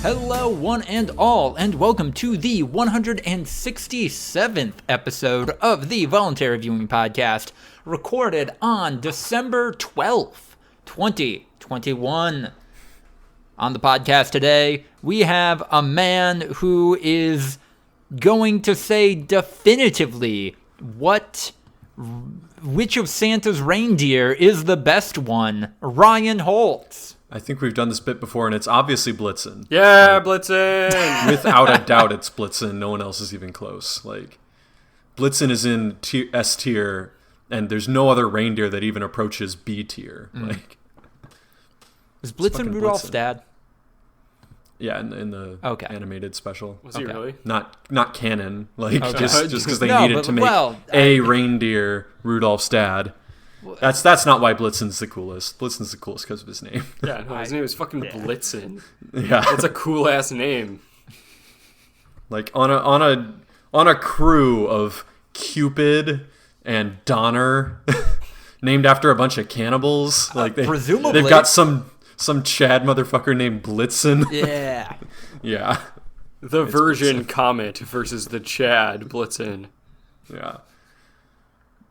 Hello, one and all, and welcome to the 167th episode of the Voluntary Viewing podcast, recorded on December 12th, 2021. On the podcast today, we have a man who is going to say definitively which of Santa's reindeer is the best one, Ryan Holtz. I think we've done this bit before, and it's obviously Blitzen. Yeah, Blitzen! Without a doubt, it's Blitzen. No one else is even close. Like, Blitzen is in S tier, and there's no other reindeer that even approaches B tier. Like, is Blitzen Rudolph's dad? Yeah, in the animated special. Was he really? Not canon. Like, just because they needed to make reindeer Rudolph's dad. That's not why Blitzen's the coolest. Blitzen's the coolest because of his name. Yeah, no, his name is fucking Blitzen. Yeah, that's a cool ass name. Like on a crew of Cupid and Donner, named after a bunch of cannibals. Like presumably they've got some Chad motherfucker named Blitzen. Yeah, yeah. The Virgin Comet versus the Chad Blitzen. Yeah.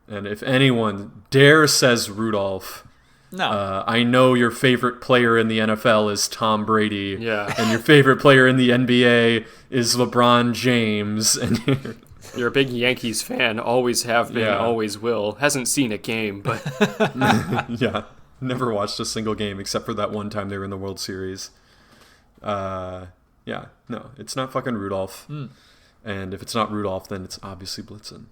And if anyone dare says Rudolph, no, I know your favorite player in the NFL is Tom Brady. Yeah. And your favorite player in the NBA is LeBron James. And you're a big Yankees fan. Always have been, always will. Hasn't seen a game, but... yeah. Never watched a single game except for that one time they were in the World Series. Yeah. No, it's not fucking Rudolph. And if it's not Rudolph, then it's obviously Blitzen.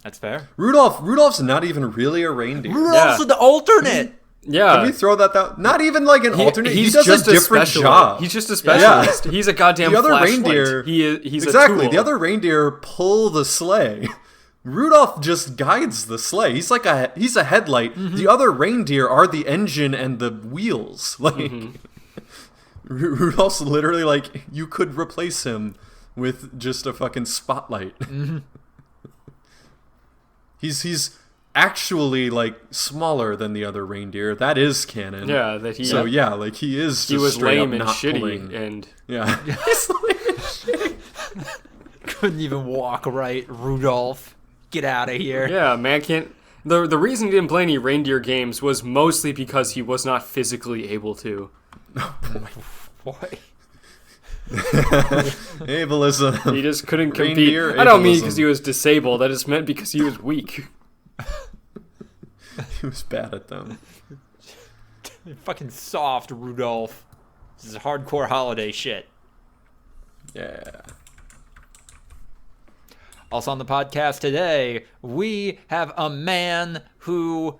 That's fair. Rudolph's not even really a reindeer. Rudolph's the alternate. Yeah. Can we throw that down? Not even like an alternate. He does just a different job. He's just a specialist. Yeah. He's a goddamn the other flashlight. Reindeer. He's exactly. a tool. The other reindeer pull the sleigh. Rudolph just guides the sleigh. He's a headlight. Mm-hmm. The other reindeer are the engine and the wheels. Like Rudolph's literally like you could replace him with just a fucking spotlight. Mm-hmm. He's actually like smaller than the other reindeer. That is canon. Yeah, that he. So yeah, like he is. Just he was straight lame up and not shitty, pulling. and yeah, he's lame and shitty. Couldn't even walk right, Rudolph. Get out of here. Yeah, man can't. The reason he didn't play any reindeer games was mostly because he was not physically able to. Oh boy. Boy. Ableism. He just couldn't compete. Reindeer I don't mean ableism. because he was disabled. I just meant because he was weak. He was bad at them. Fucking soft, Rudolph. This is hardcore holiday shit. Yeah. Also on the podcast today, we have a man who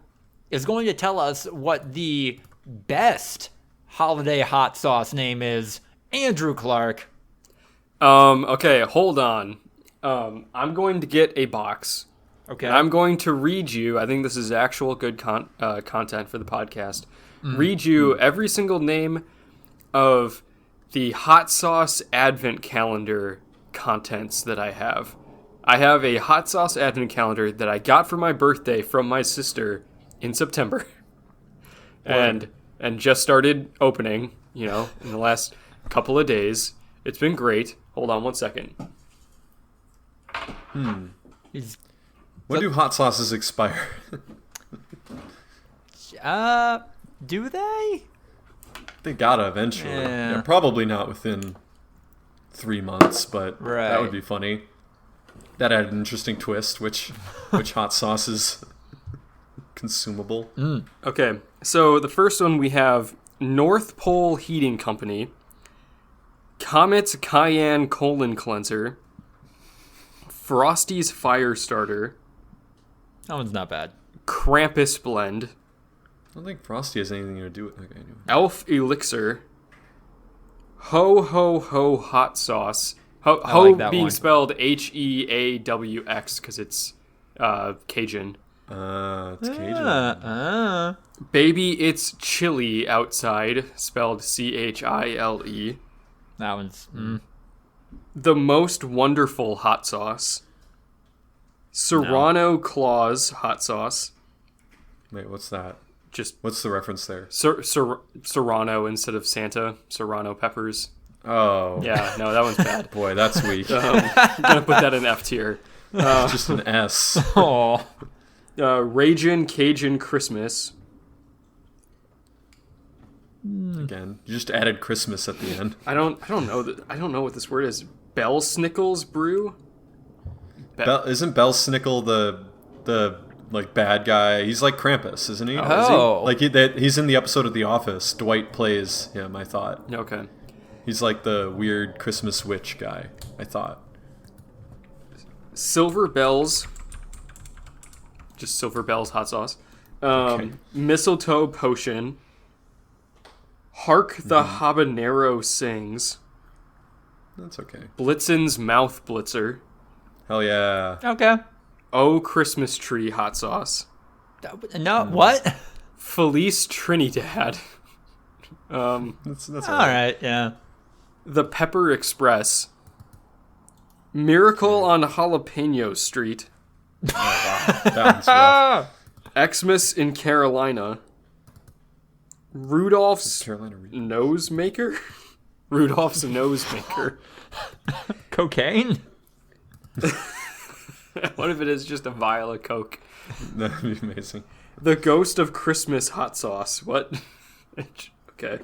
is going to tell us what the best holiday hot sauce name is. Andrew Clark. Okay, hold on. I'm going to get a box. Okay. I'm going to read you. I think this is actual good content for the podcast. Read you every single name of the hot sauce advent calendar contents that I have. I have a hot sauce advent calendar that I got for my birthday from my sister in September. And just started opening, in the last couple of days. It's been great. Hold on one second. When do hot sauces expire? Do they? They gotta eventually. Yeah. Yeah, probably not within 3 months, but Right. that would be funny. That added an interesting twist, which hot sauce is consumable. Okay, so the first one we have North Pole Heating Company, Comet's Cayenne Colon Cleanser, Frosty's Fire Starter, That one's not bad. Krampus Blend, I don't think Frosty has anything to do with it. Okay, anyway. Elf Elixir, Ho Ho Ho Hot Sauce. Ho I like that being one. spelled Heawx because it's Cajun. It's Cajun. Baby It's Chilly Outside, spelled Chile. That one's... The Most Wonderful Hot Sauce. Serrano Claus Hot Sauce. Wait, what's that? Just What's the reference there? Serrano instead of Santa. Serrano peppers. Oh. Yeah, no, that one's bad. Boy, that's weak. I'm gonna put that in F tier. Just an S. Oh. Ragin' Cajun Christmas. Again, you just added Christmas at the end. I don't know what this word is. Belsnickles brew. Isn't Belsnickel the like bad guy? He's like Krampus, isn't he? Oh. Like he's in the episode of The Office. Dwight plays him, I thought. Okay. He's like the weird Christmas witch guy, I thought. Silver Bells. Just Silver Bells hot sauce. Okay. Mistletoe potion. Hark the habanero sings. That's okay. Blitzen's mouth blitzer. Hell yeah. Okay. Oh Christmas tree hot sauce. No, what? Felice Trinidad. That's All right, yeah. The Pepper Express. Miracle on Jalapeno Street. That one's rough. Xmas in Carolina. Rudolph's Carolina Reaper. nose maker. Rudolph's nose maker. Cocaine? What if it is just a vial of Coke? That'd be amazing. The Ghost of Christmas hot sauce. What? Okay.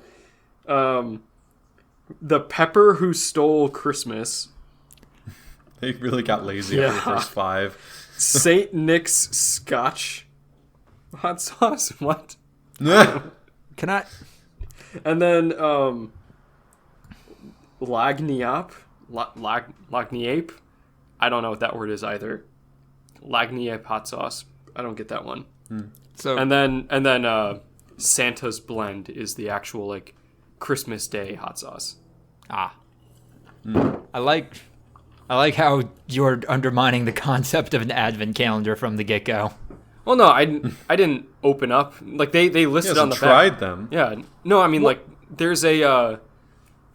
The Pepper Who Stole Christmas. They really got lazy after the first 5. Saint Nick's Scotch hot sauce. What? Can I? And then Lagniappe. Lagniappe? I don't know what that word is either. Lagniappe hot sauce. I don't get that one. So And then Santa's Blend is the actual like Christmas Day hot sauce. I like how you're undermining the concept of an advent calendar from the get-go. Well, no, I didn't open up like they listed on the tried back. them. Yeah, no, I mean like there's a.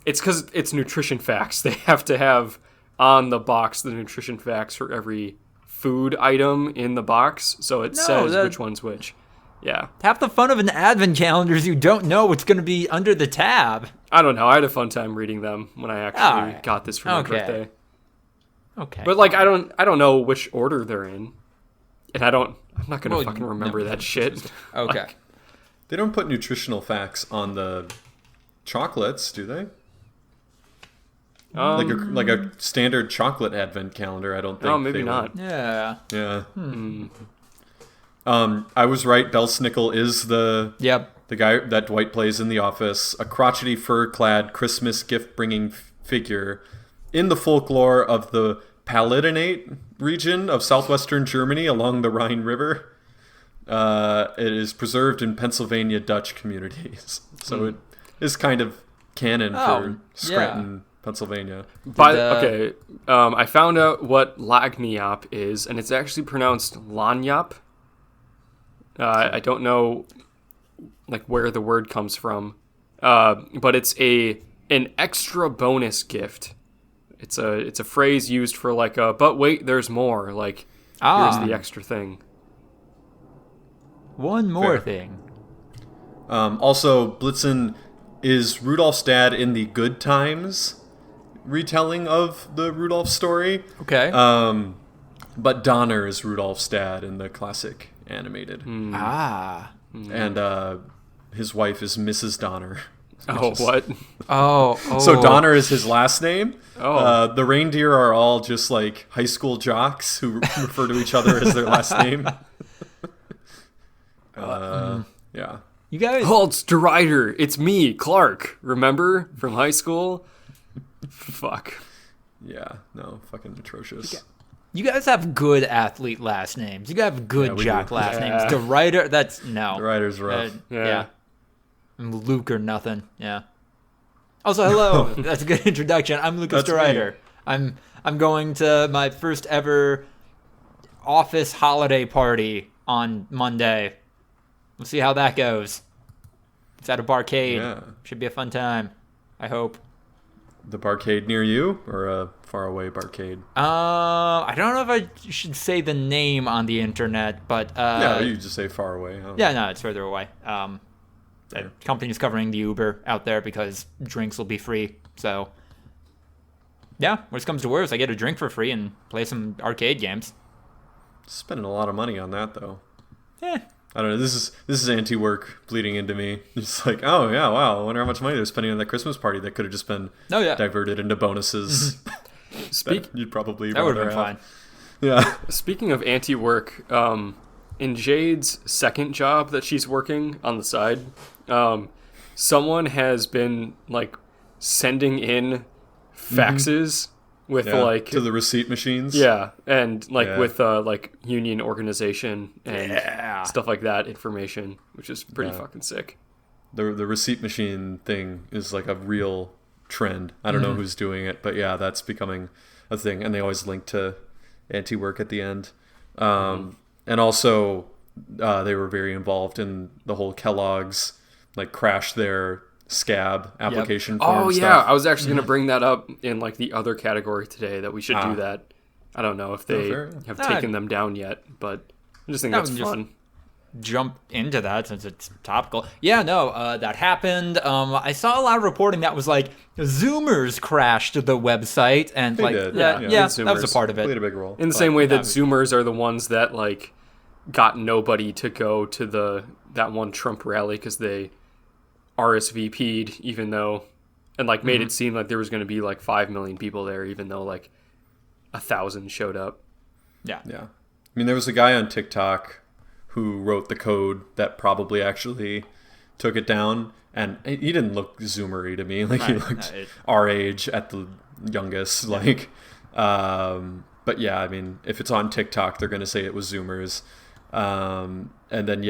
It's because it's nutrition facts. They have to have on the box the nutrition facts for every food item in the box, so it says which one's which. Yeah. Half the fun of an advent calendar is you don't know what's going to be under the tab. I don't know. I had a fun time reading them when I actually got this for my birthday. Okay. But like I don't know which order they're in. And I'm not going to fucking remember that shit. Okay. Like, They don't put nutritional facts on the chocolates, do they? Like a standard chocolate advent calendar, I don't think. no, maybe they not. Yeah. would. Yeah. I was right. Belsnickel is the guy that Dwight plays in The Office, a crotchety fur-clad Christmas gift-bringing figure in the folklore of the Palatinate region of southwestern Germany along the Rhine River. It is preserved in Pennsylvania Dutch communities, so it is kind of canon for Scranton, Pennsylvania. Okay, I found out what Lagniappe is, and it's actually pronounced Lagniappe. I don't know like where the word comes from, but it's an extra bonus gift. It's a phrase used for like but wait, there's more. Like here's the extra thing. One more thing. Also, Blitzen is Rudolph's dad in the Good Times retelling of the Rudolph story. Okay. But Donner is Rudolph's dad in the classic animated. And his wife is Mrs. Donner. What? So Donner is his last name. Oh. The reindeer are all just like high school jocks who refer to each other as their last name. Yeah. You guys. Halt's Derider. It's me, Clark. Remember from high school? Fuck. Yeah. No. Fucking atrocious. You guys have good athlete last names. You guys have good we jock do. last Yeah. names. The writer, that's no. The writer's rough. Yeah. I'm Luke or nothing. Yeah. Also, hello. That's a good introduction. I'm Lucas That's DeRider. I'm going to my first ever office holiday party on Monday. We'll see how that goes. It's at a barcade. Yeah. Should be a fun time. I hope. The barcade near you, or a faraway barcade? I don't know if I should say the name on the internet, but Yeah, you just say far away. Yeah, no, it's further away. The company's covering the Uber out there because drinks will be free. So, yeah, worst comes to worst, I get a drink for free and play some arcade games. Spending a lot of money on that, though. Eh. I don't know. This is anti-work bleeding into me. It's like, oh yeah, wow. I wonder how much money they're spending on that Christmas party that could have just been diverted into bonuses. You'd probably that would have been fine. Yeah. Speaking of anti-work, in Jade's second job that she's working on the side, someone has been like sending in faxes with like to the receipt machines. Yeah, and like with like union organization and stuff like that information, which is pretty fucking sick. The receipt machine thing is like a real trend. I don't know who's doing it, but yeah, that's becoming a thing. And they always link to anti-work at the end. And also, they were very involved in the whole Kellogg's like crash their scab application form stuff. I was actually going to bring that up in like the other category today, that we should do that. I don't know if they have taken them down yet, but I just think that's fun. Jump into that since it's topical. Yeah, no, that happened. I saw a lot of reporting that was like Zoomers crashed the website, and they did. That was a part of it. Played a big role. In the same way that Zoomers are the ones that like got nobody to go to that one Trump rally because they RSVP'd, even though, and like made it seem like there was going to be like 5 million people there, even though like 1,000 showed up. Yeah. I mean, there was a guy on TikTok who wrote the code that probably actually took it down, and he didn't look Zoomery to me. Like he looked our age at the youngest. Like, but yeah, I mean, if it's on TikTok, they're going to say it was Zoomers. And then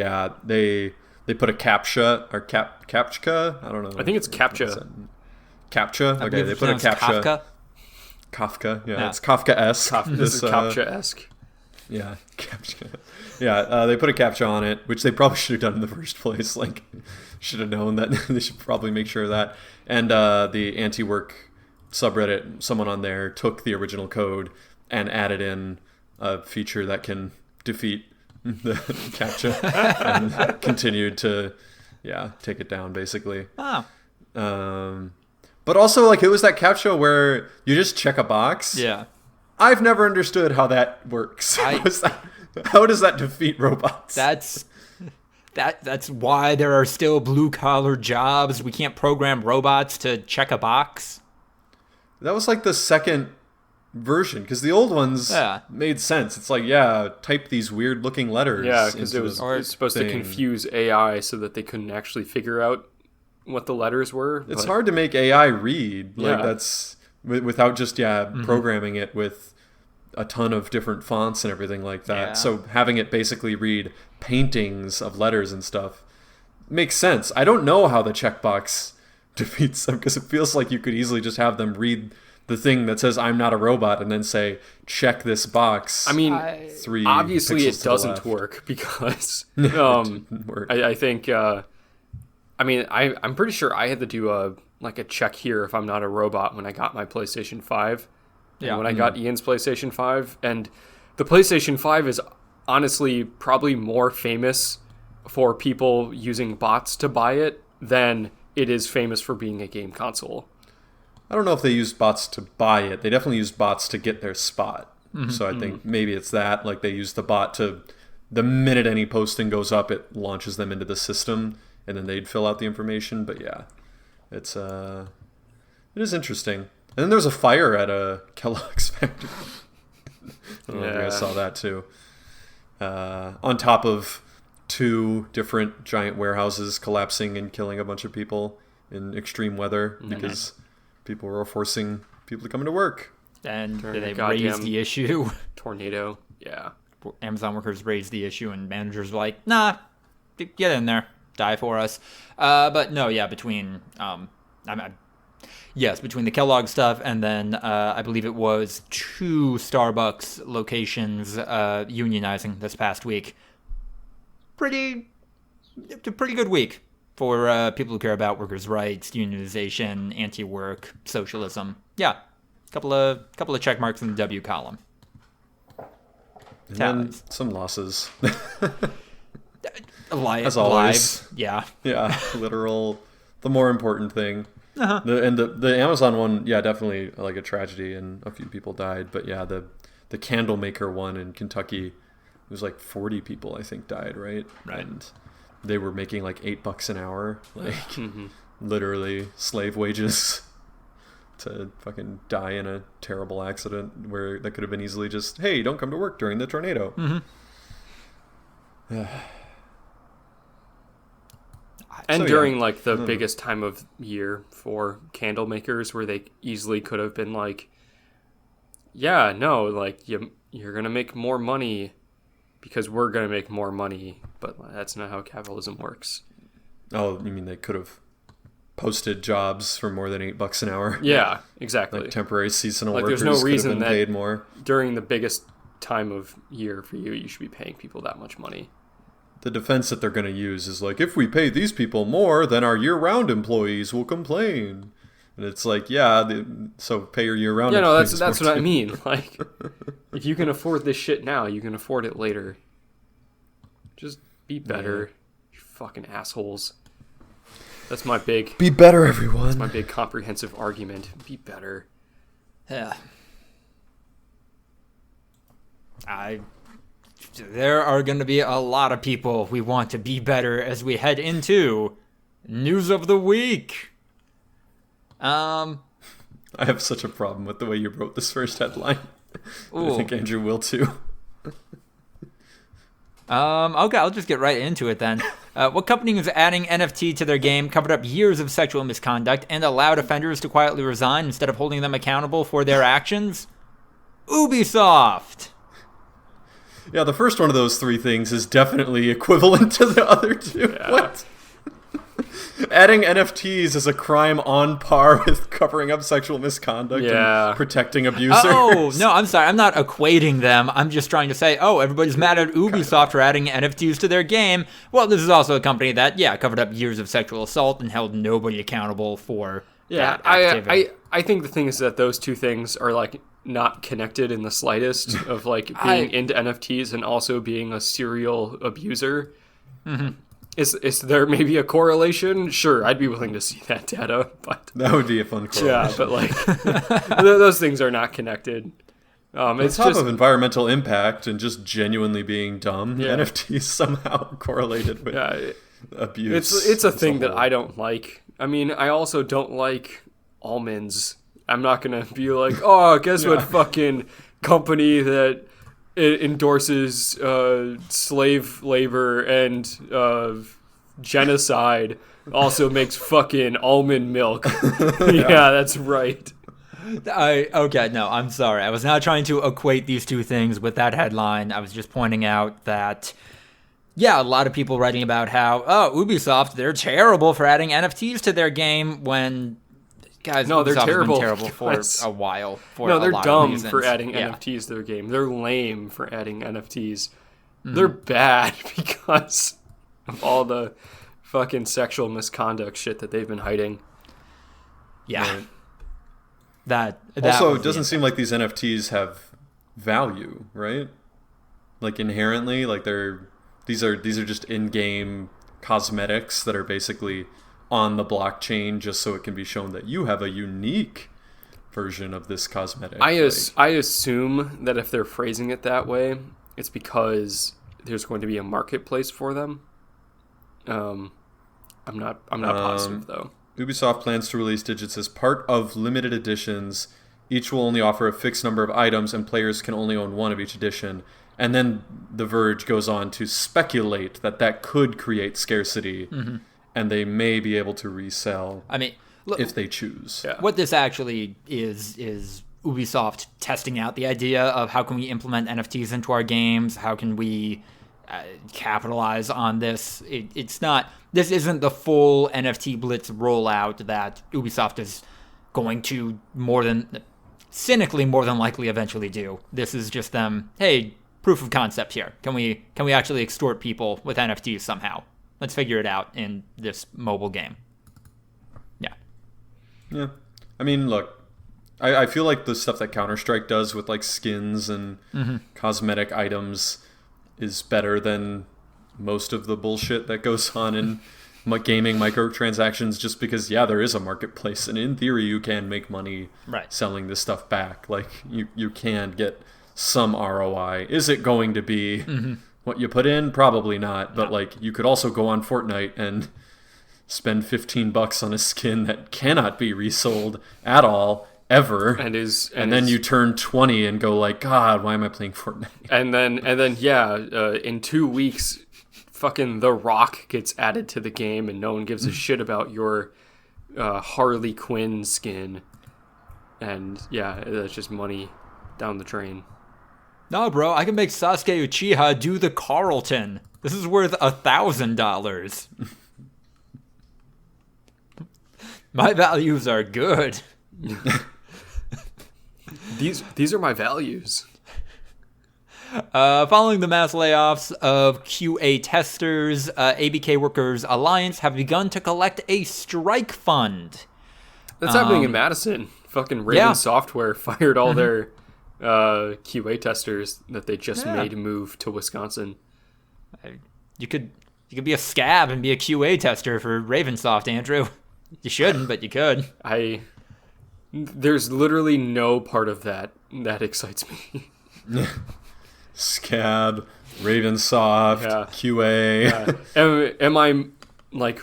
they put a Captcha or Captcha. I don't know. I think it's Captcha. Captcha. Okay, they put a Captcha. Kafka. Yeah, it's Kafka-esque. This is Captcha-esque. Yeah, Captcha. Yeah, they put a Captcha on it, which they probably should have done in the first place. Like, should have known that. They should probably make sure of that. And the anti-work subreddit, someone on there took the original code and added in a feature that can defeat the Captcha and continued to, take it down, basically. Oh. But also, like, it was that Captcha where you just check a box. Yeah. I've never understood how that works. How does that defeat robots? That's why there are still blue-collar jobs. We can't program robots to check a box. That was like the second version, because the old ones made sense. It's like, type these weird-looking letters. Yeah, because it was supposed to confuse AI so that they couldn't actually figure out what the letters were. It's hard to make AI read. Like, that's without just programming it with a ton of different fonts and everything like that. Yeah. So having it basically read paintings of letters and stuff makes sense. I don't know how the checkbox defeats them, because it feels like you could easily just have them read the thing that says "I'm not a robot" and then say "check this box." I mean, obviously it doesn't work, because I think. I'm pretty sure I had to do a check here if I'm not a robot when I got my PlayStation 5. Yeah. When I got Ian's PlayStation 5. And the PlayStation 5 is honestly probably more famous for people using bots to buy it than it is famous for being a game console. I don't know if they used bots to buy it. They definitely used bots to get their spot. So I think maybe it's that. Like, they use the bot to, the minute any posting goes up, it launches them into the system, and then they'd fill out the information. But yeah, it is interesting. And then there was a fire at a Kellogg's factory. I don't know if you guys saw that too. On top of 2 different giant warehouses collapsing and killing a bunch of people in extreme weather because people were forcing people to come into work. And they raised the issue. Tornado. Yeah. Amazon workers raised the issue, and managers were like, nah, get in there. Die for us. But no, between between the Kellogg stuff and then I believe it was 2 Starbucks locations unionizing this past week. Pretty good week for people who care about workers' rights, unionization, anti-work, socialism. Yeah, couple of check marks in the W column. And then some losses. As always. Lives. Yeah. Yeah, literal. The more important thing. Uh-huh. The Amazon one, yeah, definitely like a tragedy and a few people died. But yeah, the candle maker one in Kentucky, it was like 40 people I think died, right? Right. And they were making like $8 an hour, like literally slave wages to fucking die in a terrible accident where that could have been easily just, hey, don't come to work during the tornado. And so, during like the biggest time of year for candle makers, where they easily could have been like, yeah, no, like you're gonna make more money because we're gonna make more money, but that's not how capitalism works. Oh, you mean they could have posted jobs for more than $8 an hour? Yeah, exactly. Like temporary seasonal like, workers there's no reason could have been that paid more. During the biggest time of year for you should be paying people that much money. The defense that they're going to use is like, if we pay these people more, then our year-round employees will complain. And it's like, yeah, so pay your year-round employees. Yeah, no, that's what I mean. Like, if you can afford this shit now, you can afford it later. Just be better, you fucking assholes. That's my big... Be better, everyone. That's my big comprehensive argument. Be better. Yeah. There are going to be a lot of people we want to be better as we head into News of the Week. I have such a problem with the way you wrote this first headline. I think Andrew will too. Okay, I'll just get right into it then. What company is adding NFT to their game covered up years of sexual misconduct and allowed offenders to quietly resign instead of holding them accountable for their actions? Ubisoft. Yeah, the first one of those three things is definitely equivalent to the other two. Yeah. What? Adding NFTs is a crime on par with covering up sexual misconduct and protecting abusers. Oh, no, I'm sorry. I'm not equating them. I'm just trying to say, everybody's mad at Ubisoft for adding NFTs to their game. Well, this is also a company that, covered up years of sexual assault and held nobody accountable for that activity. I think the thing is that those two things are, like, not connected in the slightest of, like, being into NFTs and also being a serial abuser. Mm-hmm. Is there maybe a correlation? Sure, I'd be willing to see that data, but that would be a fun correlation. Yeah, but like those things are not connected. It's top of environmental impact and just genuinely being dumb. Yeah. NFTs somehow correlated with abuse. It's a thing that I don't like. I mean, I also don't like almonds. I'm not gonna be like, guess what fucking company that it endorses slave labor and genocide also makes fucking almond milk. Yeah, that's right. I'm sorry. I was not trying to equate these two things with that headline. I was just pointing out that, a lot of people writing about how, Ubisoft, they're terrible for adding NFTs to their game when... Guys, no, they're terrible for a while. They're dumb for adding NFTs to their game. They're lame for adding NFTs. Mm-hmm. They're bad because of all the fucking sexual misconduct shit that they've been hiding. Yeah. Right. That also, it doesn't seem like these NFTs have value, right? Like inherently, like these are just in-game cosmetics that are basically on the blockchain just so it can be shown that you have a unique version of this cosmetic. I assume that if they're phrasing it that way, it's because there's going to be a marketplace for them. I'm not positive though. Ubisoft plans to release digits as part of limited editions. Each will only offer a fixed number of items and players can only own one of each edition. And then The Verge goes on to speculate that could create scarcity. Mm-hmm. And they may be able to resell if they choose. Yeah. What this actually is Ubisoft testing out the idea of how can we implement NFTs into our games? How can we capitalize on this? This isn't the full NFT Blitz rollout that Ubisoft is going to cynically more than likely eventually do. This is just them, hey, proof of concept here. Can we actually extort people with NFTs somehow? Let's figure it out in this mobile game. Yeah. Yeah. I mean, look, I feel like the stuff that Counter-Strike does with like skins and cosmetic items is better than most of the bullshit that goes on in gaming microtransactions, just because, yeah, there is a marketplace, and in theory you can make money selling this stuff back. Like, you can get some ROI. Is it going to be what you put in? Probably not. But like, you could also go on Fortnite and spend $15 on a skin that cannot be resold at all ever, and then you turn 20 and go like, God, why am I playing Fortnite? And then in 2 weeks, fucking The Rock gets added to the game, and no one gives a shit about your Harley Quinn skin. And yeah, that's just money down the drain. No, bro, I can make Sasuke Uchiha do the Carlton. This is worth $1,000. My values are good. These are my values. Following the mass layoffs of QA testers, ABK Workers Alliance have begun to collect a strike fund. That's happening in Madison. Fucking Reagan Software fired all their QA testers that they just made move to Wisconsin. You could be a scab and be a QA tester for Ravensoft, Andrew. You shouldn't, but you could. There's literally no part of that excites me. Scab, Ravensoft, QA. Am I like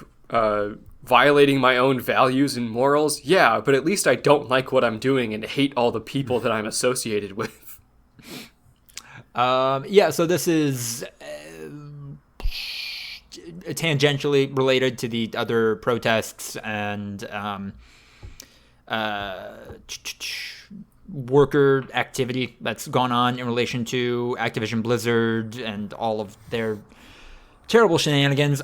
violating my own values and morals? Yeah, but at least I don't like what I'm doing and hate all the people that I'm associated with. So this is tangentially related to the other protests and worker activity that's gone on in relation to Activision Blizzard and all of their terrible shenanigans.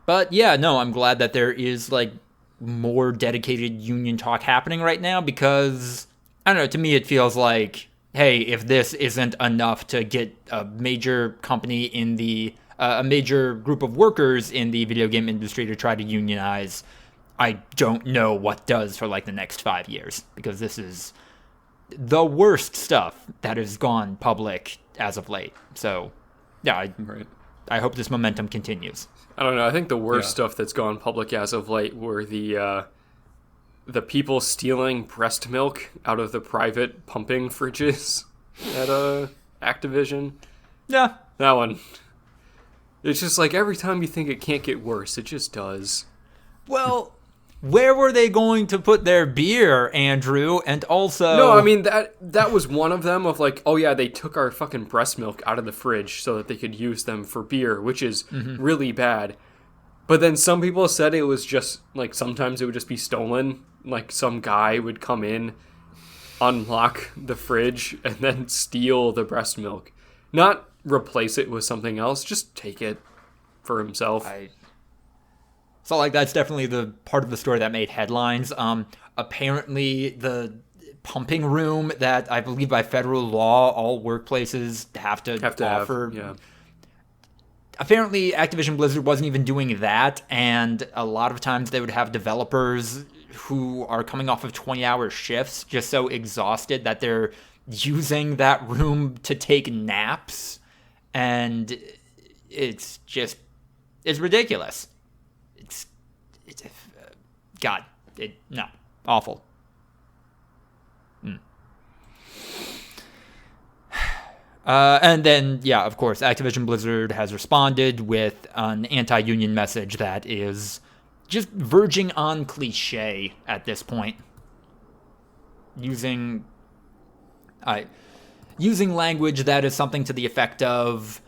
But yeah, no, I'm glad that there is like more dedicated union talk happening right now, because I don't know, to me it feels like, hey, if this isn't enough to get a major company in the a major group of workers in the video game industry to try to unionize, I don't know what does for like the next 5 years, because this is the worst stuff that has gone public as of late. So yeah, I hope this momentum continues. I don't know. I think the worst stuff that's gone public as of late were the people stealing breast milk out of the private pumping fridges at Activision. Yeah. That one. It's just like every time you think it can't get worse, it just does. Well, where were they going to put their beer, Andrew? And also... No, I mean, that was one of them of like, oh yeah, they took our fucking breast milk out of the fridge so that they could use them for beer, which is really bad. But then some people said it was just, like, sometimes it would just be stolen. Like, some guy would come in, unlock the fridge, and then steal the breast milk. Not replace it with something else, just take it for himself. So, like, that's definitely the part of the story that made headlines. Apparently, the pumping room that I believe by federal law all workplaces have to offer. Yeah. Apparently, Activision Blizzard wasn't even doing that, and a lot of times they would have developers who are coming off of 20-hour shifts just so exhausted that they're using that room to take naps, and it's ridiculous. No, awful. And then, yeah, of course, Activision Blizzard has responded with an anti-union message that is just verging on cliche at this point. Using language that is something to the effect of,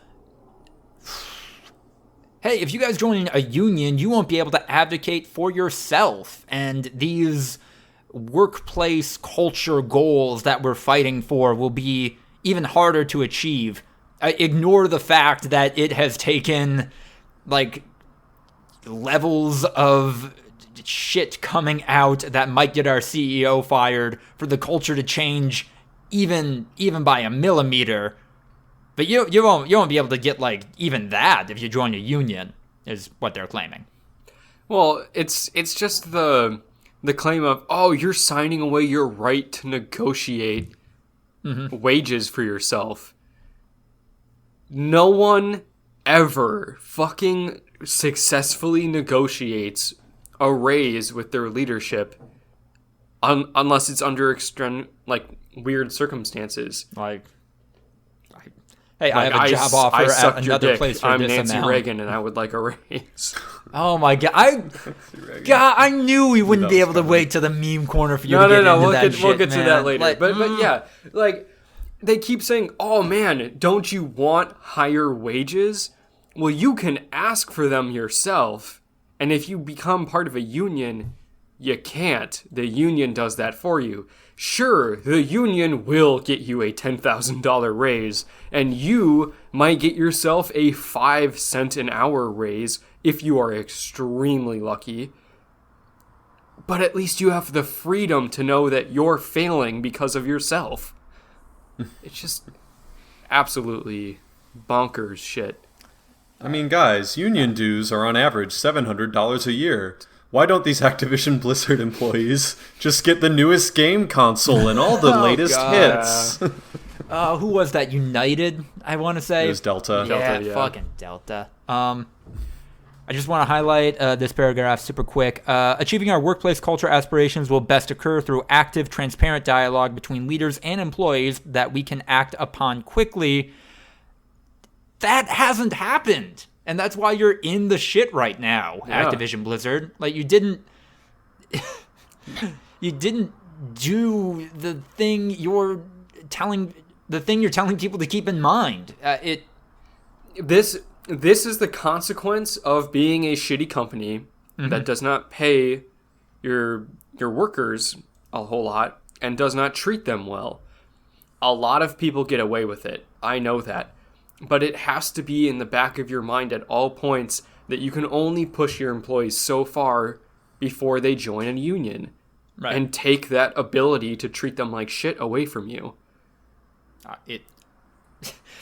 hey, if you guys join a union, you won't be able to advocate for yourself. And these workplace culture goals that we're fighting for will be even harder to achieve. Ignore the fact that it has taken, like, levels of shit coming out that might get our CEO fired for the culture to change even by a millimeter. But you won't be able to get, like, even that if you join a union. is what they're claiming. Well, it's just the claim of, oh, you're signing away your right to negotiate wages for yourself. No one ever fucking successfully negotiates a raise with their leadership unless it's under weird circumstances. Hey, I have a job offer at another place for I'm this Nancy amount. Reagan, and I would like a raise. Oh my god! I knew we wouldn't be able to wait to the meme corner for you to get into that shit, we'll get to that man. later. But yeah, like they keep saying, "Oh man, don't you want higher wages?" Well, you can ask for them yourself, and if you become part of a union, you can't. The union does that for you. Sure, the union will get you a $10,000 raise, and you might get yourself a 5 cent an hour raise if you are extremely lucky. But at least you have the freedom to know that you're failing because of yourself. It's just absolutely bonkers shit. I mean, guys, union dues are on average $700 a year. Why don't these Activision Blizzard employees just get the newest game console and all the latest hits? Who was that? United, I want to say. It was Delta. Yeah, fucking Delta. I just want to highlight this paragraph super quick. Achieving our workplace culture aspirations will best occur through active, transparent dialogue between leaders and employees that we can act upon quickly. That hasn't happened. And that's why you're in the shit right now, Activision Blizzard. Like, you didn't do the thing you're telling people to keep in mind. This is the consequence of being a shitty company that does not pay your workers a whole lot and does not treat them well. A lot of people get away with it. I know that. But it has to be in the back of your mind at all points that you can only push your employees so far before they join a union. Right. And take that ability to treat them like shit away from you.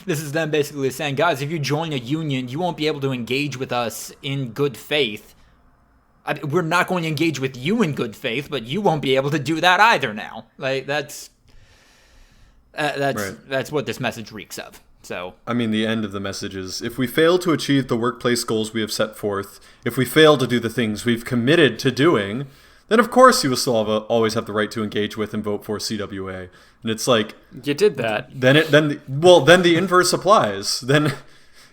This is them basically saying, guys, if you join a union, you won't be able to engage with us in good faith. We're not going to engage with you in good faith, but you won't be able to do that either now. Like, that's what this message reeks of. So, I mean, the end of the message is, if we fail to achieve the workplace goals we have set forth, if we fail to do the things we've committed to doing, then of course you will still always have the right to engage with and vote for CWA. And it's like, you did that. Then the inverse applies. Then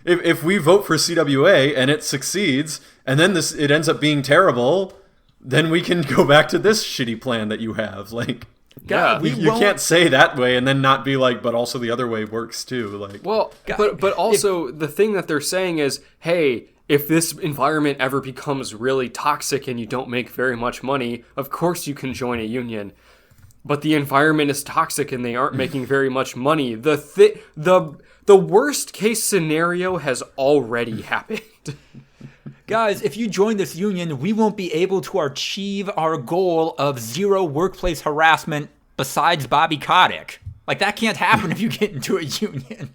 if we vote for CWA and it succeeds, and then it ends up being terrible, then we can go back to this shitty plan that you have. Like, yeah, you can't say that way and then not be like, but also the other way works too. Like, well, but also the thing that they're saying is, hey, if this environment ever becomes really toxic and you don't make very much money, of course you can join a union. But the environment is toxic and they aren't making very much money. The worst case scenario has already happened. Guys, if you join this union, we won't be able to achieve our goal of zero workplace harassment besides Bobby Kotick. Like, that can't happen if you get into a union.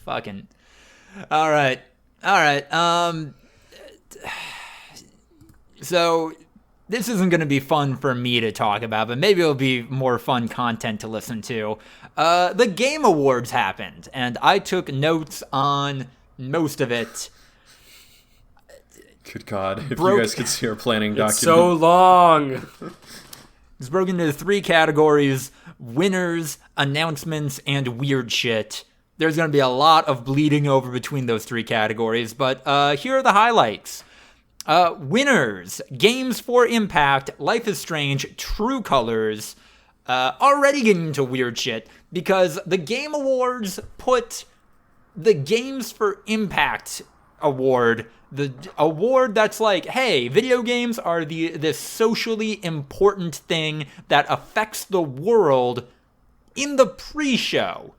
Fucking. All right. So, this isn't going to be fun for me to talk about, but maybe it'll be more fun content to listen to. The Game Awards happened, and I took notes on most of it. Good God, if you guys could see our planning document. It's so long. It's broken into 3 categories: winners, announcements, and weird shit. There's going to be a lot of bleeding over between those 3 categories, but here are the highlights. Winners: Games for Impact, Life is Strange, True Colors. Already getting into weird shit, because the Game Awards put the Games for Impact award, the award that's like, hey, video games are this socially important thing that affects the world, in the pre-show.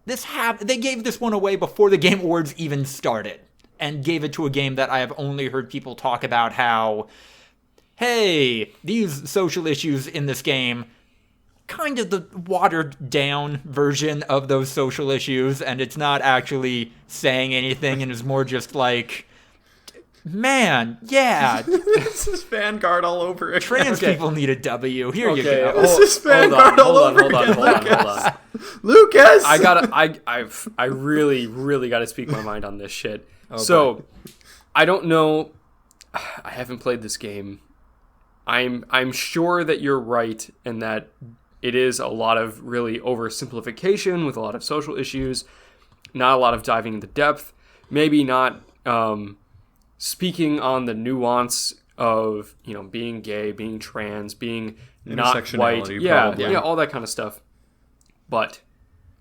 They gave this one away before the Game Awards even started, and gave it to a game that I have only heard people talk about how, hey, these social issues in this game kind of the watered down version of those social issues, and it's not actually saying anything, and is more just like, man, yeah, This is Vanguard all over again. trans people need a W. Here you Okay, go. This is Vanguard all over again. hold on. Lucas! I really gotta speak my mind on this shit. So, I don't know. I haven't played this game. I'm sure that you're right and that it is a lot of really oversimplification with a lot of social issues, not a lot of diving into depth, maybe not speaking on the nuance of, you know, being gay, being trans, being not white, probably. all that kind of stuff. But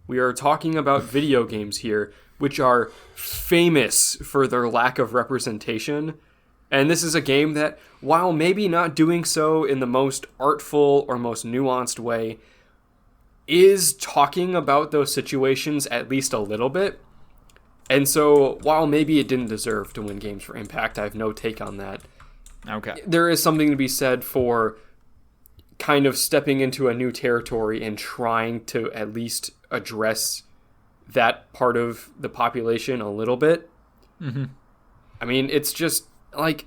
we are talking about video games here, which are famous for their lack of representation. And this is a game that, while maybe not doing so in the most artful or most nuanced way, is talking about those situations at least a little bit. And so, while maybe it didn't deserve to win Games for Impact, I have no take on that. Okay. There is something to be said for kind of stepping into a new territory and trying to at least address that part of the population a little bit. Mm-hmm. I mean, it's just like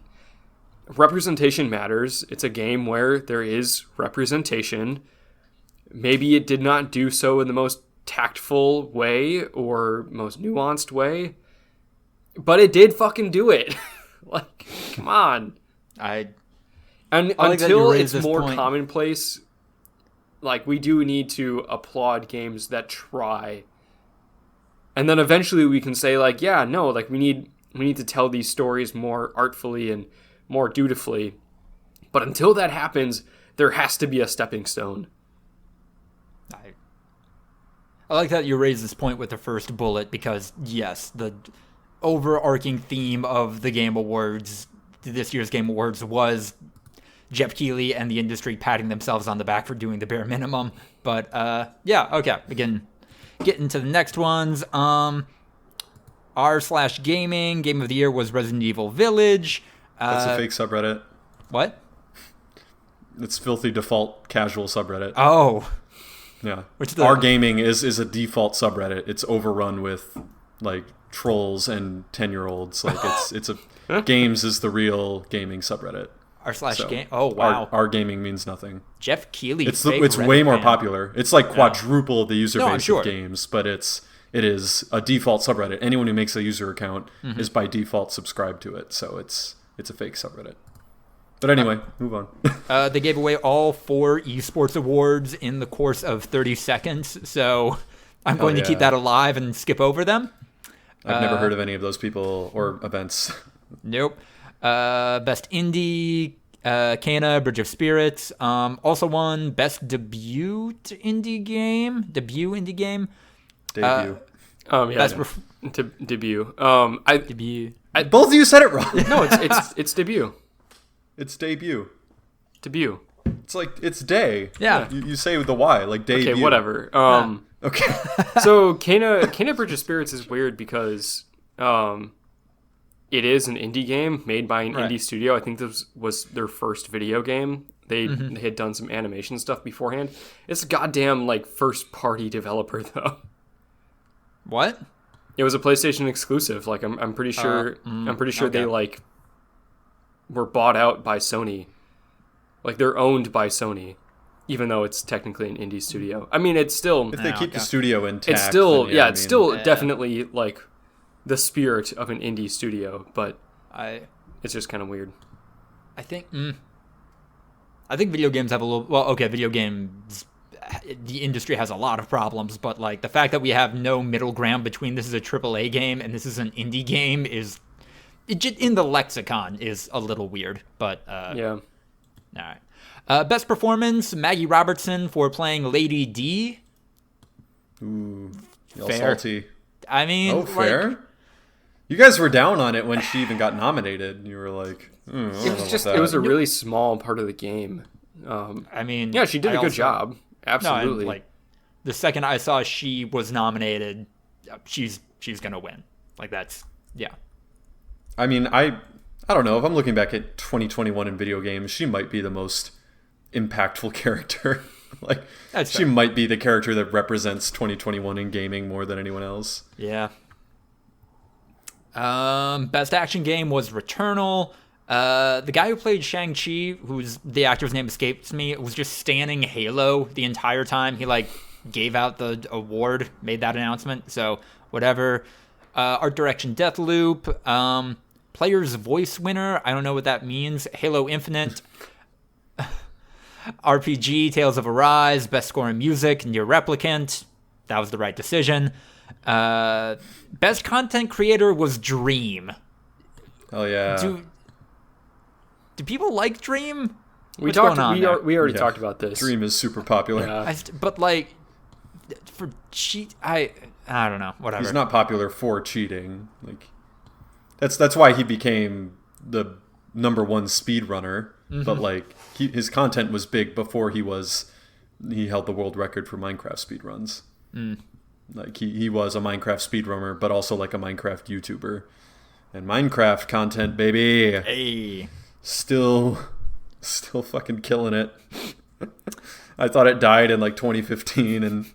representation matters. It's a game where there is representation. Maybe it did not do so in the most tactful way or most nuanced way, but it did fucking do it. Like, come on. I And like that you until raised it's this more point. commonplace, like, we do need to applaud games that try. And then eventually we can say, like, yeah, no, like, we need to tell these stories more artfully and more dutifully. But until that happens, there has to be a stepping stone. I like that you raised this point with the first bullet because, yes, the overarching theme of the Game Awards, this year's Game Awards, was Jeff Keighley and the industry patting themselves on the back for doing the bare minimum. But, yeah, okay, we can get into the next ones. R/gaming, Game of the Year was Resident Evil Village. That's a fake subreddit. What? It's filthy default casual subreddit. Oh. Yeah. Which the- Our gaming is a default subreddit. It's overrun with like trolls and 10-year-olds. Like it's a games is the real gaming subreddit. R/game. Oh wow. Our gaming means nothing. Jeff Keighley. It's fake way Reddit more fan. popular. It's like quadruple the user No, I'm base sure. of games, but it is a default subreddit. Anyone who makes a user account is by default subscribed to it. So it's a fake subreddit. But anyway, move on. They gave away all 4 esports awards in the course of 30 seconds, so I'm going to keep that alive and skip over them. I've never heard of any of those people or events. Nope. Best indie, Kana, Bridge of Spirits. Also won best debut indie game. Debut. Yeah, Best debut. debut. Both of you said it wrong. No, it's debut. It's debut. Debut. It's like, it's day. Yeah. You say with the Y, like debut. Okay, whatever. Okay. So Kana Bridge of Spirits is weird because it is an indie game made by an indie studio. I think this was their first video game. They had done some animation stuff beforehand. It's a goddamn like first party developer though. What? It was a PlayStation exclusive. Like I'm pretty sure they like were bought out by Sony. Like they're owned by Sony, even though it's technically an indie studio. I mean, it's still If they keep the studio intact. it's still then, it's still definitely like the spirit of an indie studio, but it's just kind of weird. I think video games have a little. Well, okay, video games. The industry has a lot of problems, but like the fact that we have no middle ground between this is a AAA game and this is an indie game is, in the lexicon, is a little weird. But Yeah. all right. Best performance: Maggie Robertson for playing Lady D. Ooh, y'all Fair. salty. I mean, Oh, fair. You guys were down on it when she even got nominated. You were like, I don't know about that. It was a really small part of the game. I mean, Yeah, she did I a good also- job. Absolutely. No, like the second I saw she was nominated, she's gonna win. Like that's I mean, I don't know. If I'm looking back at 2021 in video games, she might be the most impactful character. Like, That's she fair. might be the character that represents 2021 in gaming more than anyone else. Yeah. Best action game was Returnal. The guy who played Shang-Chi, whose the actor's name escapes me, was just standing Halo the entire time. He like gave out the award, made that announcement. So whatever. Art direction Deathloop. Player's voice winner. I don't know what that means. Halo Infinite. RPG Tales of Arise. Best score in music. Near Replicant. That was the right decision. Best content creator was Dream. Oh yeah. Do people like Dream? We What's going talked. on there? We already Yeah. talked about this. Dream is super popular. Yeah. But like, for cheat, I don't know. Whatever. He's not popular for cheating. Like, that's why he became the number one speedrunner. But like, his content was big before he held the world record for Minecraft speedruns. Like he was a Minecraft speedrunner, but also like a Minecraft YouTuber. And Minecraft content, baby, Hey. still fucking killing it. I thought it died in like 2015, and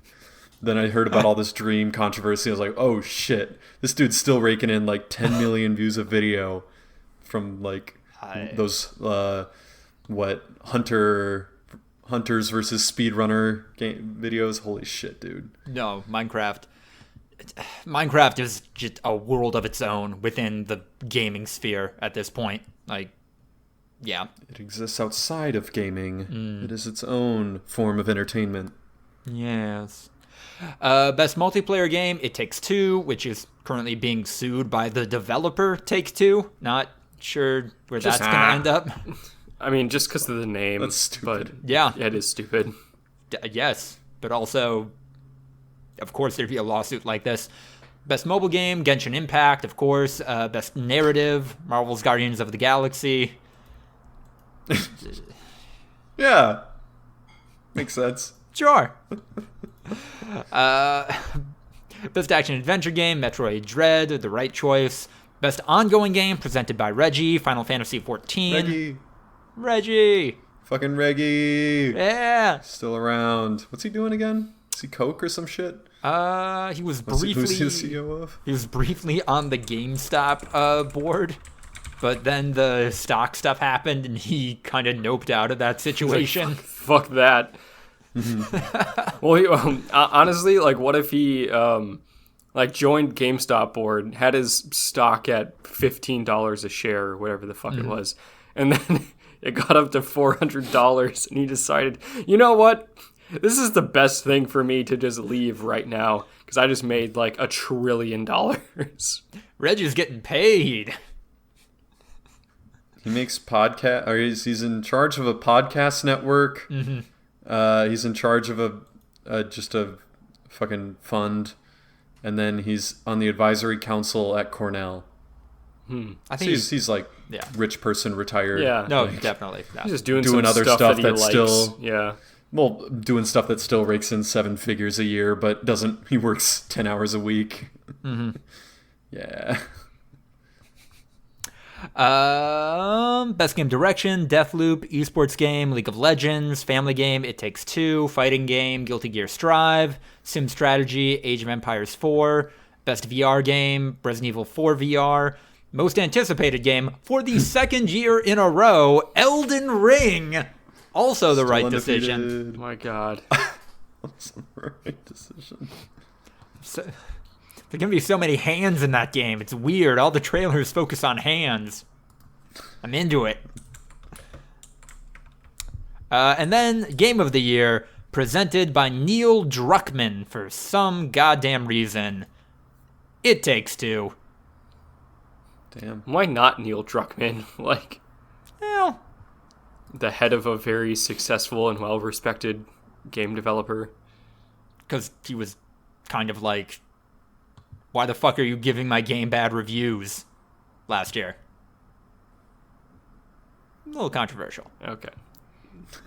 then I heard about all this Dream controversy. I was like, oh shit, this dude's still raking in like 10 million views of video from like those Hunters versus Speedrunner game videos. Holy shit, dude. No, Minecraft is just a world of its own within the gaming sphere at this point. Like, yeah. It exists outside of gaming. It is its own form of entertainment. Yes. Best multiplayer game, It Takes Two, which is currently being sued by the developer Take Two. Not sure where that's going to end up. I mean, just because of the name. That's stupid. But Yeah. it is stupid. Yes, but also, of course, there'd be a lawsuit like this. Best mobile game, Genshin Impact, of course. Best narrative, Marvel's Guardians of the Galaxy. Yeah. Makes sense. Sure. Best action adventure game, Metroid Dread, the right choice. Best ongoing game, presented by Reggie, Final Fantasy XIV. Reggie. Fucking Reggie. Yeah. Still around. What's he doing again? Is he Coke or some shit? He was briefly. Who's he the CEO of? He was briefly on the GameStop board, but then the stock stuff happened, and he kind of noped out of that situation. Fuck that. Well, honestly, like, what if he like joined GameStop board, had his stock at $15 a share or whatever the fuck it was, and then it got up to $400, and he decided, you know what? This is the best thing for me to just leave right now because I just made like $1 trillion. Reggie's getting paid. He makes podcast, or he's in charge of a podcast network. He's in charge of just a fucking fund, and then he's on the advisory council at Cornell. I think He's like rich person retired. Yeah. no, like, definitely. No. He's just doing Doing some other stuff stuff that he that's likes. still- Yeah. Well, doing stuff that still rakes in 7 figures a year, but doesn't. He works 10 hours a week. Yeah. Best game direction, Deathloop, esports game, League of Legends, family game, It Takes Two, fighting game, Guilty Gear Strive, sim strategy, Age of Empires 4, best VR game, Resident Evil 4 VR, most anticipated game for the second year in a row, Elden Ring. Also the right decision. Undefeated. Oh my God. Also the right decision. So, there can be so many hands in that game. It's weird. All the trailers focus on hands. I'm into it. And then Game of the Year, presented by Neil Druckmann for some goddamn reason. It Takes Two. Damn. Why not Neil Druckmann? Like, Well, the head of a very successful and well-respected game developer. because he was kind of like, why the fuck are you giving my game bad reviews last year? A little controversial. Okay.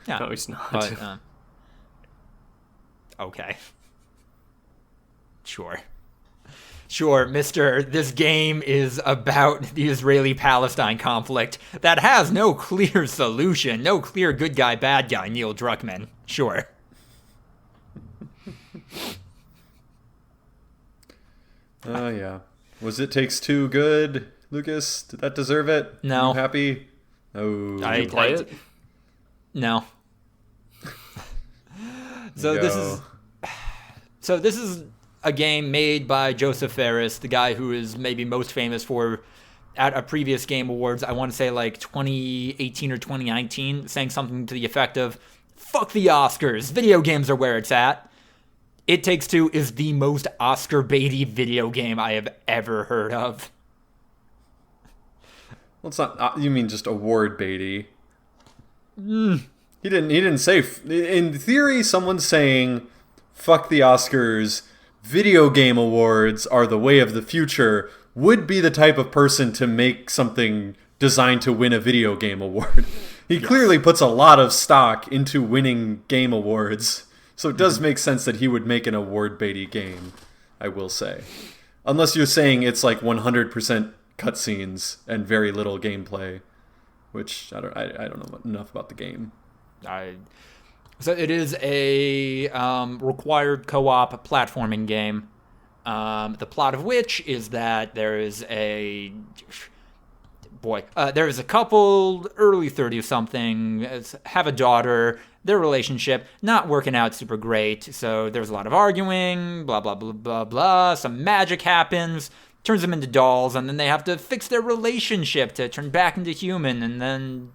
Yeah. No, he's not. But, okay. Sure, mister, this game is about the Israeli-Palestine conflict that has no clear solution, no clear good guy, bad guy, Neil Druckmann. Sure. Oh, yeah. Was It Takes Two good, Lucas? Did that deserve it? No. You happy? Oh. Did you play it? No. So this is a game made by Joseph Fares, the guy who is maybe most famous for, at a previous Game Awards, I want to say like 2018 or 2019, saying something to the effect of, "Fuck the Oscars, video games are where it's at." It Takes Two is the most Oscar-baity video game I have ever heard of. Well, it's not. You mean just award baity? He didn't say. In theory, someone saying, "Fuck the Oscars, video game awards are the way of the future," would be the type of person to make something designed to win a video game award. He clearly puts a lot of stock into winning game awards, so it does make sense that he would make an award baity game, I will say. Unless you're saying it's like 100% cutscenes and very little gameplay, which I don't know enough about the game. So it is a required co-op platforming game. The plot of which is that there is a couple, early 30-something, have a daughter. Their relationship not working out super great, so there's a lot of arguing, blah, blah, blah, blah, blah. Some magic happens, turns them into dolls, and then they have to fix their relationship to turn back into human, and then,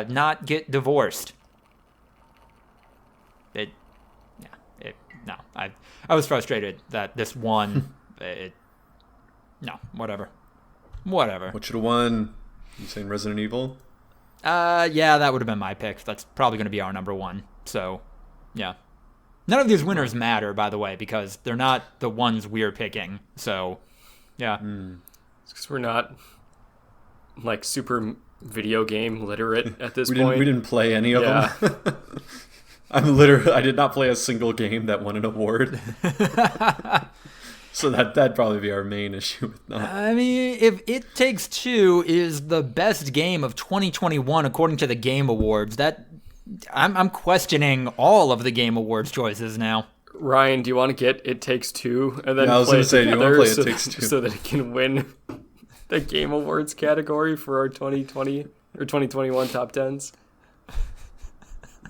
not get divorced. I was frustrated that this won. Whatever. What should have won? You saying Resident Evil? That would have been my pick. That's probably going to be our number one. So, yeah. None of these winners matter, by the way, because they're not the ones we're picking. So, yeah. It's because we're not, like, super video game literate at this point. We didn't play any of them. I did not play a single game that won an award. So that'd probably be our main issue with that. I mean, if It Takes Two is the best game of 2021 according to the Game Awards, I'm questioning all of the Game Awards choices now. Ryan, do you want to get It Takes Two and then play it together, do you want to play It Takes Two so that it can win the Game Awards category for our 2020 or 2021 top 10s?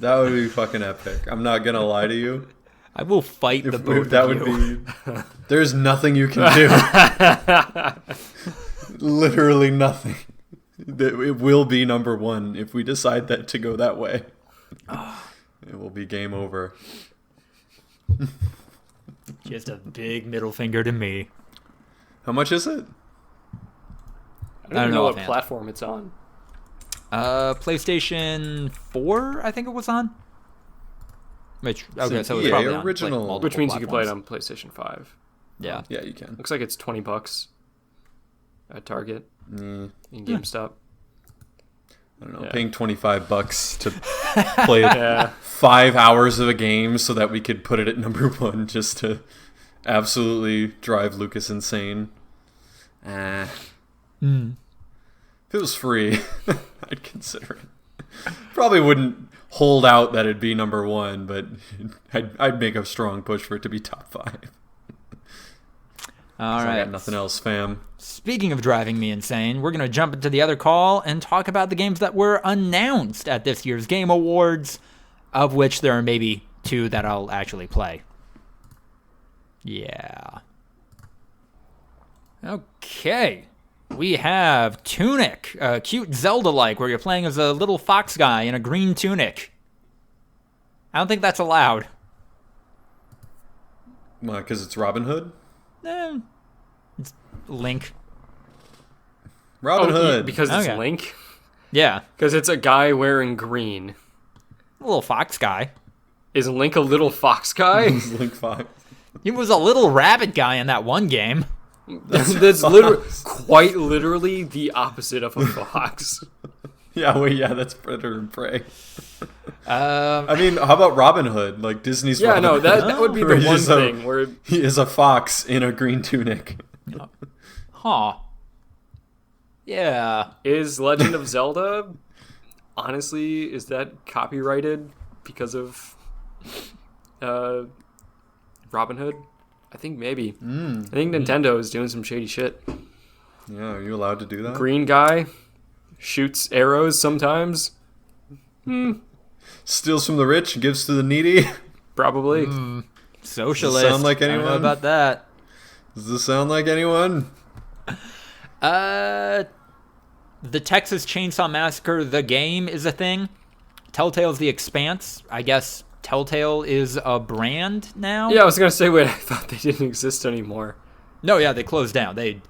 That would be fucking epic. I'm not gonna lie to you. I will fight the both of that you. Would be. There's nothing you can do. Literally nothing. It will be number one if we decide that to go that way. It will be game over. Just a big middle finger to me. How much is it? I don't even know what platform it's on. PlayStation 4, I think it was on. So it's probably original, on, like, which means you can play it platforms. on PlayStation 5. Yeah, you can. Looks like it's $20 at Target in GameStop. I don't know, paying $25 to play 5 hours of a game so that we could put it at number one just to absolutely drive Lucas insane. If it was free, I'd consider it. Probably wouldn't hold out that it'd be number one, but I'd make a strong push for it to be top 5. All right. I got nothing else, fam. Speaking of driving me insane, we're going to jump into the other call and talk about the games that were announced at this year's Game Awards, of which there are maybe 2 that I'll actually play. Yeah. Okay. We have Tunic, a cute Zelda-like, where you're playing as a little fox guy in a green tunic. I don't think that's allowed. Why, because it's Robin Hood? It's Link. Robin Hood. Because it's Link? Yeah. Because it's a guy wearing green. A little fox guy. Is Link a little fox guy? It's Link Fox. He was a little rabbit guy in that one game. That's quite literally the opposite of a fox. That's Predator and Prey. I mean, how about Robin Hood? Like Disney's Robin Hood. That would be the one thing where he is a fox in a green tunic. Huh. Yeah. Is Legend of Zelda, honestly, is that copyrighted because of Robin Hood? I think maybe. I think Nintendo is doing some shady shit. Yeah, are you allowed to do that? Green guy shoots arrows sometimes. Steals from the rich, gives to the needy. Probably. Socialist. Does it sound like I don't know anyone? about that. Does this sound like anyone? The Texas Chainsaw Massacre, the game, is a thing. Telltale's The Expanse. I guess Telltale is a brand now? Yeah, I was going to say, wait, I thought they didn't exist anymore. No, yeah, they closed down. They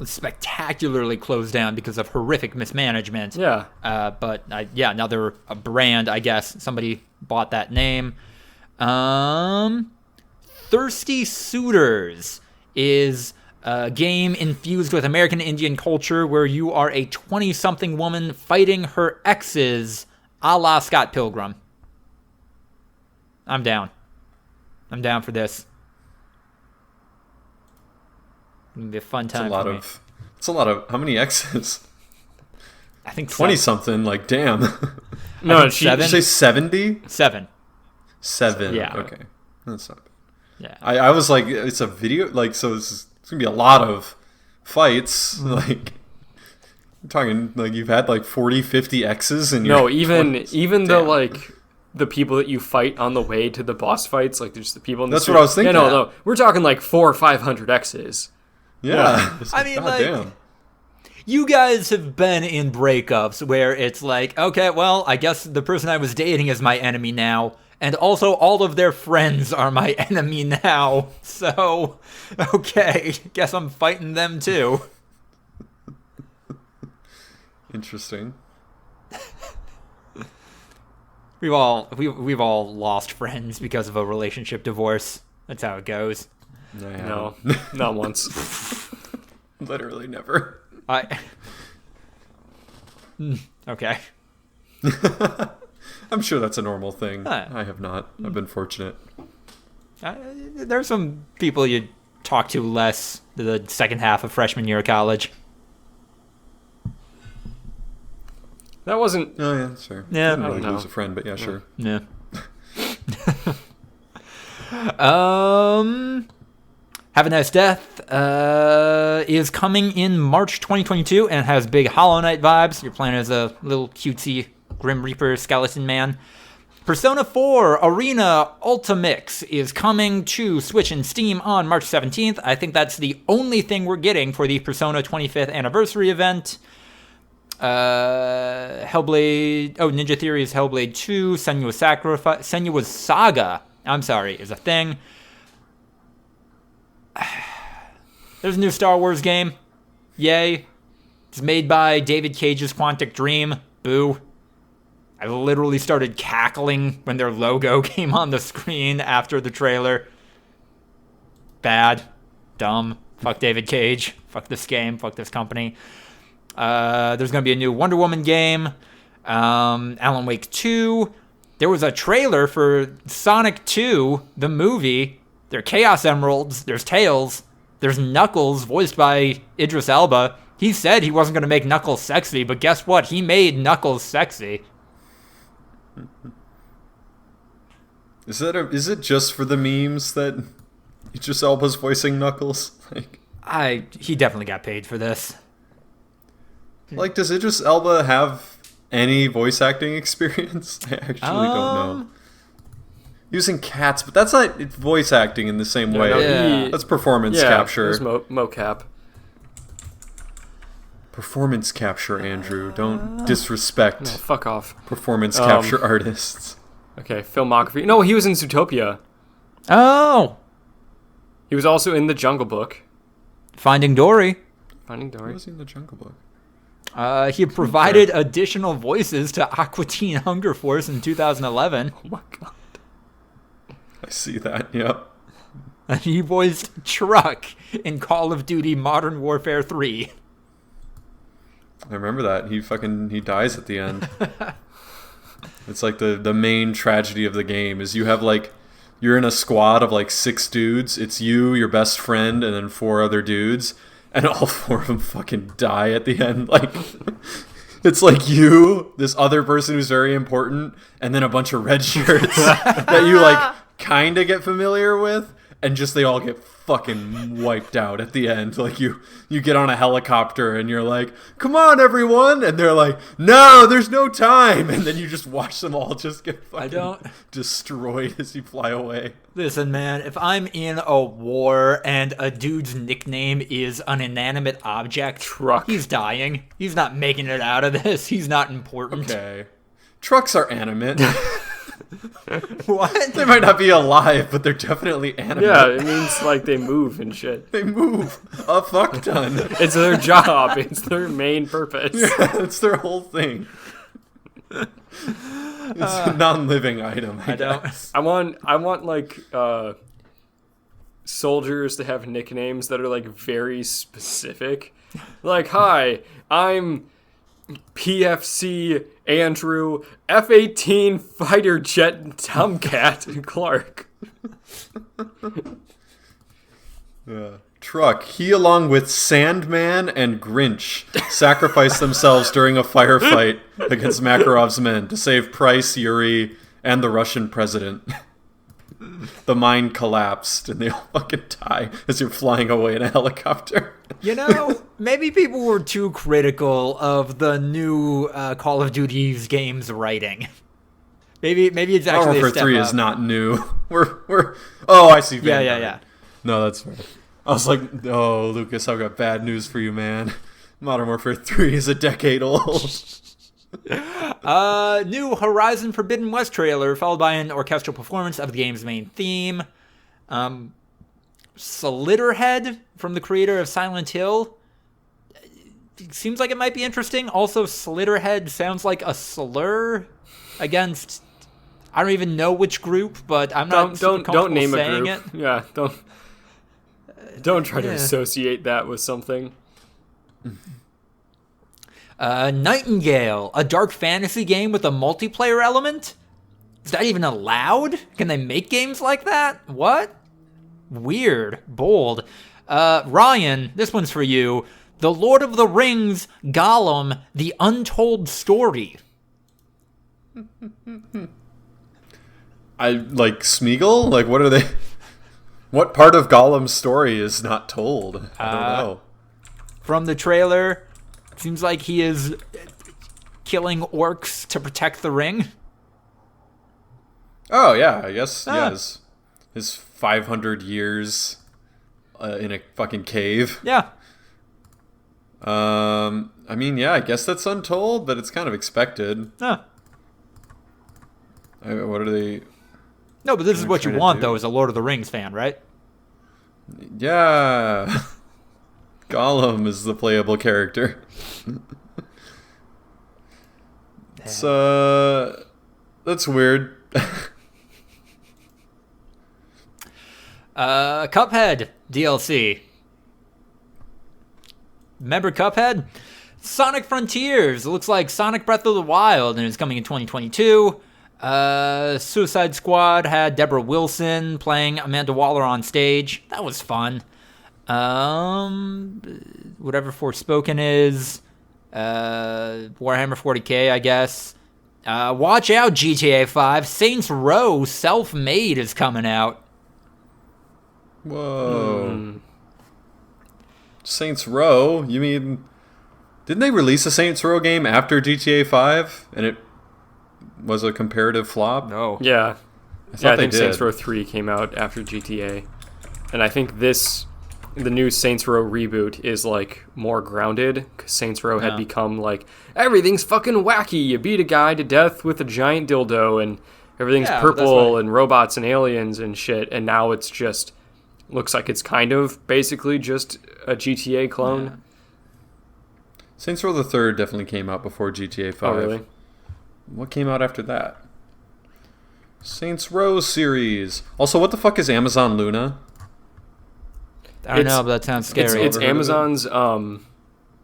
spectacularly closed down because of horrific mismanagement. Yeah. But now they're a brand, I guess. Somebody bought that name. Thirsty Suitors is a game infused with American Indian culture where you are a 20-something woman fighting her exes a la Scott Pilgrim. I'm down. I'm down for this. It'll be a fun time for me. It's a lot of... How many exes? I think 20-something, like, damn. No, think seven. Did you say 70? 7. 7. Yeah. Okay. That's not bad. Yeah. I was like, it's a video... Like, so it's going to be a lot of fights. Like... I'm talking, like, you've had, like, 40, 50 exes and No, even the, like... the people that you fight on the way to the boss fights, like there's the people in the That's what I was thinking. Yeah, no, we're talking like 400 or 500 X's. Yeah. I mean, like, damn. you guys have been in breakups where it's like, okay, well, I guess the person I was dating is my enemy now, and also all of their friends are my enemy now, so, okay, guess I'm fighting them too. Interesting. We've all lost friends because of a relationship divorce. That's how it goes. No, not once. Literally never. Okay. I'm sure that's a normal thing. Huh. I have not. I've been fortunate. There's some people you talk to less the second half of freshman year of college. That wasn't... Oh, yeah, sure. Yeah. Didn't really I don't know. lose a friend, but yeah, sure. Yeah. Have a Nice Death is coming in March 2022 and has big Hollow Knight vibes. You're playing as a little cutesy Grim Reaper skeleton man. Persona 4 Arena Ultimix is coming to Switch and Steam on March 17th. I think that's the only thing we're getting for the Persona 25th anniversary event. Hellblade... Oh, Ninja Theory's Hellblade 2. Senua's Saga, is a thing. There's a new Star Wars game. Yay. It's made by David Cage's Quantic Dream. Boo. I literally started cackling when their logo came on the screen after the trailer. Bad. Dumb. Fuck David Cage. Fuck this game. Fuck this company. There's going to be a new Wonder Woman game. Alan Wake 2. There was a trailer for Sonic 2, the movie. There are Chaos Emeralds. There's Tails. There's Knuckles, voiced by Idris Elba. He said he wasn't going to make Knuckles sexy, but guess what? He made Knuckles sexy. Is it just for the memes that Idris Elba's voicing Knuckles? He definitely got paid for this. Like, does Idris Elba have any voice acting experience? I actually don't know. Using Cats, but that's not voice acting in the same way. Yeah. That's performance capture. There's mocap. Performance capture, Andrew. Don't disrespect No, fuck off. performance capture artists. Okay, filmography. No, he was in Zootopia. Oh! He was also in The Jungle Book. Finding Dory. Finding Who Dory. was in the Jungle Book? He provided additional voices to Aqua Teen Hunger Force in 2011. Oh my god. I see that, yep. And he voiced Truck in Call of Duty Modern Warfare 3. I remember that. He dies at the end. It's like the main tragedy of the game is you're in a squad of 6 dudes. It's you, your best friend, and then 4 other dudes. And all 4 of them fucking die at the end. It's like you, this other person who's very important, and then a bunch of red shirts that you kind of get familiar with, and just they all get fucking wiped out at the end. Like you get on a helicopter and you're like, come on everyone, and they're like, no, there's no time, and then you just watch them all just get fucking destroyed as you fly away. Listen, man, if I'm in a war and a dude's nickname is an inanimate object, Truck, he's dying. He's not making it out of this. He's not important. Okay. Trucks are animate. What? They might not be alive, but they're definitely animate. yeah, it means like they move and shit. They move a fuck ton. It's their job. It's their main purpose. Yeah, it's their whole thing. It's a non-living item, I guess. I want like soldiers to have nicknames that are like very specific. Like, hi, I'm PFC Andrew F-18 fighter jet Tomcat Clark. Truck. He, along with Sandman and Grinch, sacrificed themselves during a firefight against Makarov's men to save Price, Yuri, and the Russian president. The mine collapsed and they all fucking die as you're flying away in a helicopter. You know, maybe people were too critical of the new Call of Duty's games writing. Maybe it's actually Modern a Warfare step 3 up. is not new. We're oh, I see. Yeah. No, that's fair. I was like, oh, Lucas, I've got bad news for you, man. Modern Warfare 3 is a decade old. New Horizon Forbidden West trailer, followed by an orchestral performance of the game's main theme. Slitterhead, from the creator of Silent Hill. Seems like it might be interesting. Also, Slitterhead sounds like a slur against... I don't even know which group, but I'm not don't name a group. it. Yeah, don't try to associate that with something. Nightingale, a dark fantasy game with a multiplayer element? Is that even allowed? Can they make games like that? What? Weird. Bold. Ryan, this one's for you. The Lord of the Rings, Gollum, the Untold Story. I like Smeagol? Like, what are they? What part of Gollum's story is not told? I don't know. From the trailer, seems like he is killing orcs to protect the ring. Oh, yeah, I guess, his 500 years in a fucking cave. Yeah. I mean, yeah, I guess that's Untold, but it's kind of expected. Huh. What are they... No, but this is what you trying to want, do? though, as a Lord of the Rings fan, right? Yeah. Gollum is the playable character. It's, that's weird. Cuphead DLC. Remember Cuphead? Sonic Frontiers. It looks like Sonic Breath of the Wild, and it's coming in 2022. Suicide Squad had Deborah Wilson playing Amanda Waller on stage. That was fun. Whatever Forspoken is. Warhammer 40k, I guess. Watch out, GTA 5. Saints Row Self-Made is coming out. Whoa. Saints Row? You mean... Didn't they release a Saints Row game after GTA 5? And it was a comparative flop? No. Yeah. I I think did. Saints Row 3 came out after GTA. And I think the new Saints Row reboot is like more grounded, because Saints Row had become like, everything's fucking wacky. You beat a guy to death with a giant dildo and everything's purple and robots and aliens and shit. And now it's just, looks like it's kind of basically just a GTA clone. Yeah. Saints Row the Third definitely came out before GTA 5. Oh, really? What came out after that? Saints Row series. Also, what the fuck is Amazon Luna? I don't know, but that sounds scary. It's Amazon's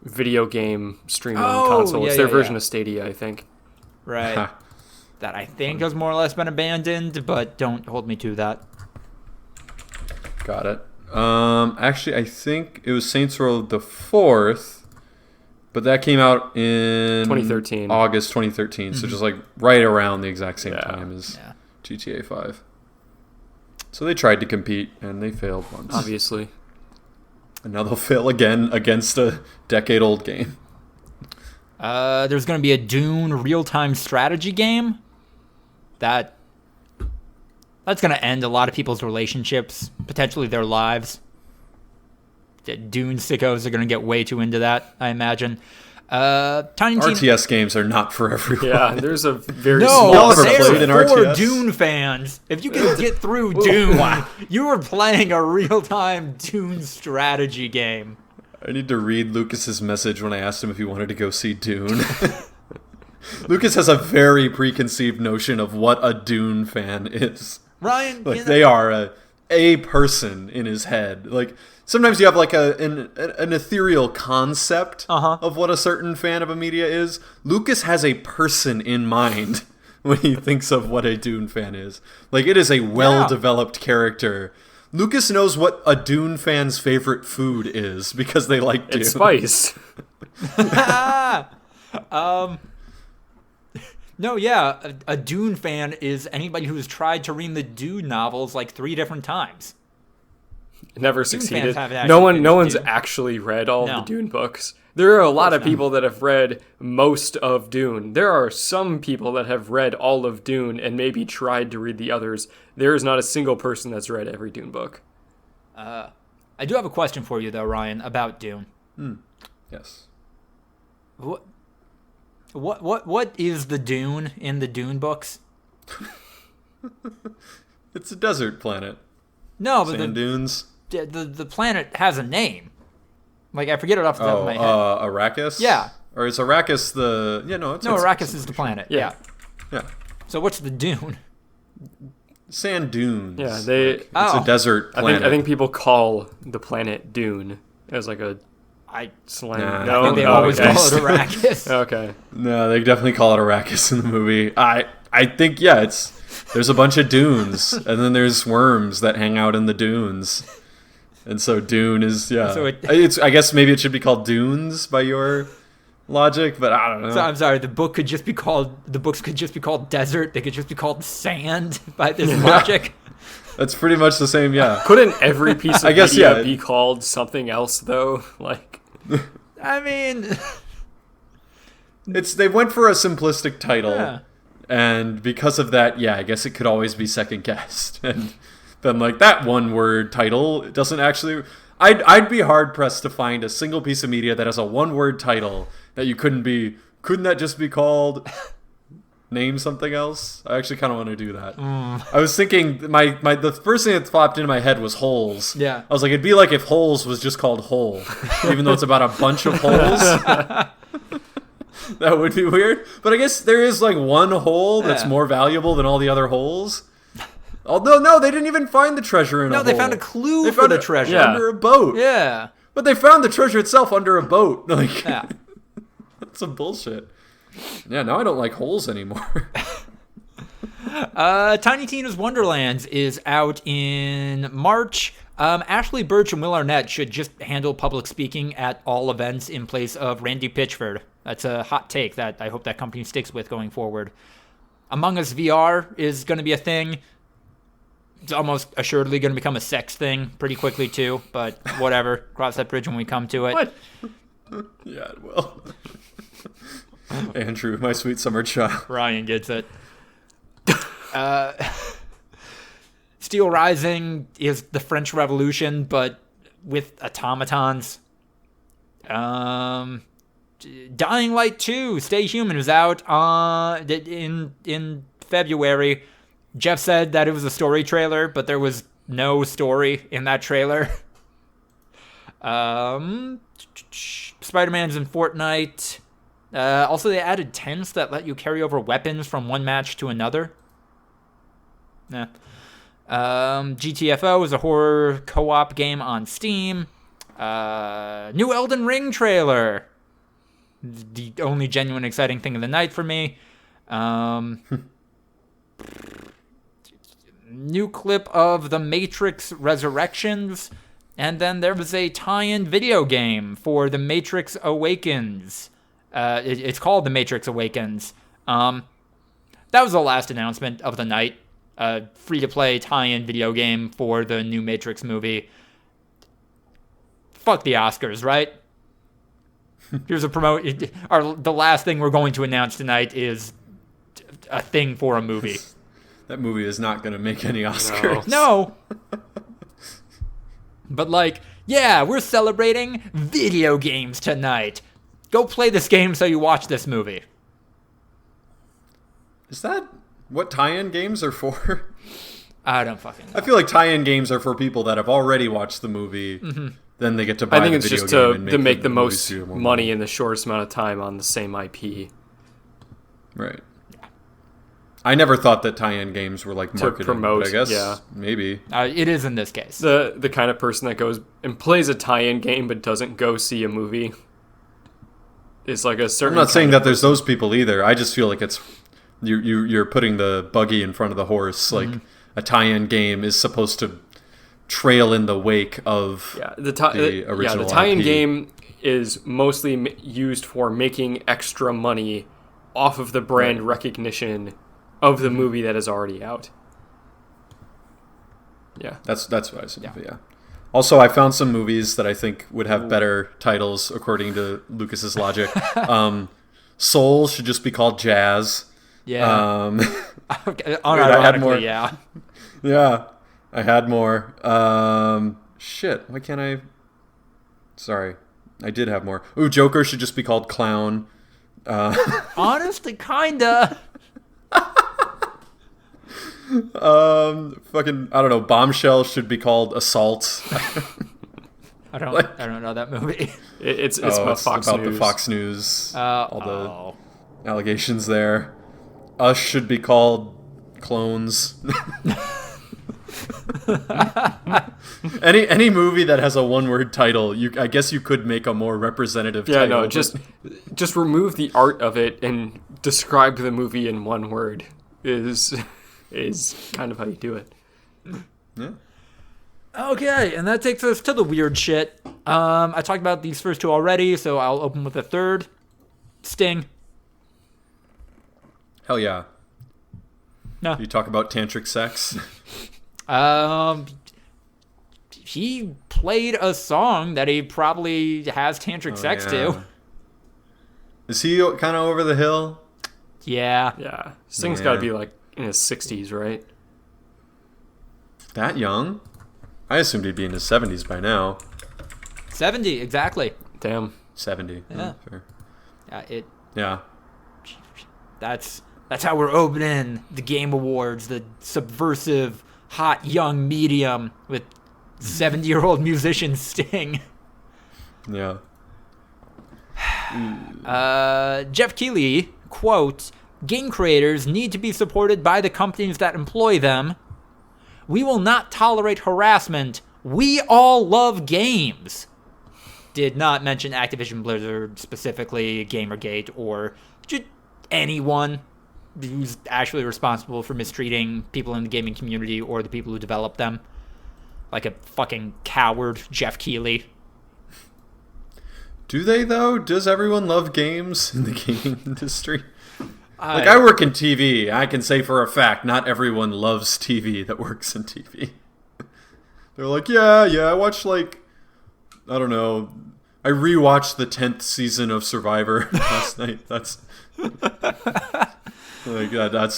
video game streaming console. It's their version of Stadia, I think. Right. That I think has more or less been abandoned, but don't hold me to that. Got it. Actually, I think it was Saints Row the Fourth, but that came out in 2013. August 2013, so just like right around the exact same time as GTA 5. So they tried to compete, and they failed once. Obviously. And now they'll fail again against a decade-old game. There's going to be a Dune real-time strategy game. That's going to end a lot of people's relationships, potentially their lives. Dune sickos are going to get way too into that, I imagine. Tiny Tina... RTS games are not for everyone. Yeah, there's a very No, small ever they're played an for RTS? Dune fans. If you can get through Dune, you are playing a real-time Dune strategy game. I need to read Lucas's message when I asked him if he wanted to go see Dune. Lucas has a very preconceived notion of what a Dune fan is. Ryan, Like, they are a person in his head. Like, sometimes you have like an ethereal concept of what a certain fan of a media is. Lucas has a person in mind when he thinks of what a Dune fan is. Like, it is a well-developed character. Lucas knows what a Dune fan's favorite food is because they like Dune. It's spice. No, yeah, a Dune fan is anybody who's tried to read the Dune novels like 3 different times. Never fans succeeded. haven't actually No finished one's Dune. actually read all No. the Dune books. There are a lot of not. people that have read most of Dune. There are some people that have read all of Dune and maybe tried to read the others. There is not a single person that's read every Dune book. I do have a question for you, though, Ryan, about Dune. Yes. What is the Dune in the Dune books? It's a desert planet. No, but Sand dunes. the planet has a name. Like, I forget it off the top of my head. Arrakis? Yeah. Or is Arrakis the... Yeah, no, it's... No, it's Arrakis is the planet. Yeah. Yeah. So what's the Dune? Sand dunes. Yeah, they. It's a desert planet. I think people call the planet Dune as like a I slang. Nah, no, I think they Oh, always okay. call it Arrakis. Okay. No, they definitely call it Arrakis in the movie. I think, yeah, there's a bunch of dunes, and then there's worms that hang out in the dunes. And so Dune is, yeah. So I guess maybe it should be called Dunes by your logic, but I don't know. So I'm sorry. The books could just be called desert. They could just be called sand by this logic. That's pretty much the same, yeah. Couldn't every piece of I guess, media yeah. be called something else though? Like, I mean, They went for a simplistic title, yeah. and because of that, yeah, I guess it could always be second guessed. And then, like, that one word title doesn't actually... I'd be hard pressed to find a single piece of media that has a one word title that you couldn't that just be called name something else? I actually kind of want to do that. I was thinking the first thing that popped into my head was Holes. Yeah. I was like, it'd be like if Holes was just called Hole, even though it's about a bunch of holes. That would be weird. But I guess there is like one hole that's Yeah. more valuable than all the other holes. Although, no, they didn't even find the treasure in a hole. No, they found a clue They for found the it treasure. Yeah. under a boat. Yeah. But they found the treasure itself under a boat. Like, Yeah. that's some bullshit. Yeah, now I don't like holes anymore. Tiny Tina's Wonderlands is out in March. Ashley Birch and Will Arnett should just handle public speaking at all events in place of Randy Pitchford. That's a hot take that I hope that company sticks with going forward. Among Us VR is going to be a thing. It's almost assuredly going to become a sex thing pretty quickly too, but whatever. Cross that bridge when we come to it. what? Yeah, it will. Andrew, my sweet summer child. Ryan gets it. Steel Rising is the French Revolution, but with automatons. Dying Light 2, Stay Human, is out in February. Jeff said that it was a story trailer, but there was no story in that trailer. Spider-Man's in Fortnite. Also, they added tents that let you carry over weapons from one match to another. GTFO is a horror co-op game on Steam. New Elden Ring trailer. The only genuine exciting thing of the night for me. New clip of The Matrix Resurrections. And then there was a tie-in video game for The Matrix Awakens. It's called The Matrix Awakens. That was the last announcement of the night. a free-to-play tie-in video game for the new Matrix movie. Fuck the Oscars, right? Here's a the last thing we're going to announce tonight is a thing for a movie. That movie is not going to make any Oscars. No. But like, yeah, we're celebrating video games tonight. Go play this game so you watch this movie. Is that what tie-in games are for? I don't fucking know. I feel like tie-in games are for people that have already watched the movie. Mm-hmm. Then they get to buy I think the it's video just game to make the most studio more money in the shortest amount of time on the same IP. Right. I never thought that tie-in games were like marketing, promote, but I guess yeah. maybe. It is in this case. The kind of person that goes and plays a tie-in game but doesn't go see a movie is like a certain. I'm not saying that there's those people either. I just feel like it's you're putting the buggy in front of the horse. Like a tie-in game is supposed to trail in the wake of the original. Yeah, the tie-in IP. game is mostly used for making extra money off of the brand recognition of the movie that is already out. Yeah. That's what I said. Yeah. Also, I found some movies that I think would have better titles according to Lucas's logic. Soul should just be called Jazz. Yeah. I had more. Yeah. Yeah. I had more. Shit. Why can't I? Sorry. I did have more. Ooh, Joker should just be called Clown. Honestly, kinda. Fucking, I don't know. Bombshell should be called Assault. I don't know that movie. It's about Fox News. The Fox News. All the allegations there. Us should be called Clones. Any movie that has a one-word title, I guess you could make a more representative title. Yeah, no, just remove the art of it and describe the movie in one word is kind of how you do it. Yeah. Okay, and that takes us to the weird shit. I talked about these first two already, so I'll open with a third. Sting. Hell yeah. No. You talk about tantric sex. He played a song that he probably has tantric sex to. Is he kind of over the hill? Yeah. Yeah. Sting's got to be like in his 60s, right? That young? I assumed he'd be in his 70s by now. 70, exactly. Damn. 70. Yeah. Fair. Yeah. That's how we're opening the Game Awards, the subversive, hot, young medium with 70-year-old musician Sting. Yeah. Jeff Keighley, quote, "Game creators need to be supported by the companies that employ them. We will not tolerate harassment. We all love games." Did not mention Activision Blizzard, specifically Gamergate, or just anyone who's actually responsible for mistreating people in the gaming community or the people who develop them. Like a fucking coward, Jeff Keighley. Do they, though? Does everyone love games in the gaming industry? I work in TV. I can say for a fact, not everyone loves TV that works in TV. They're like, yeah, I watched, I rewatched the 10th season of Survivor last night. That's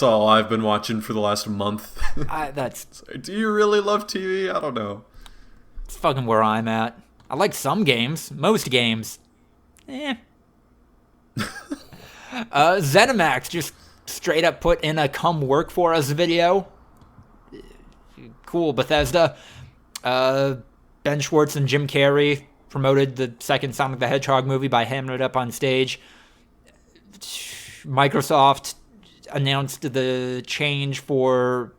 all I've been watching for the last month. Do you really love TV? I don't know. It's fucking where I'm at. I like some games. Most games. ZeniMax just straight up put in a "come work for us" video. Cool, Bethesda. Ben Schwartz and Jim Carrey promoted the second Sonic the Hedgehog movie by hammering it up on stage. Microsoft announced the change for,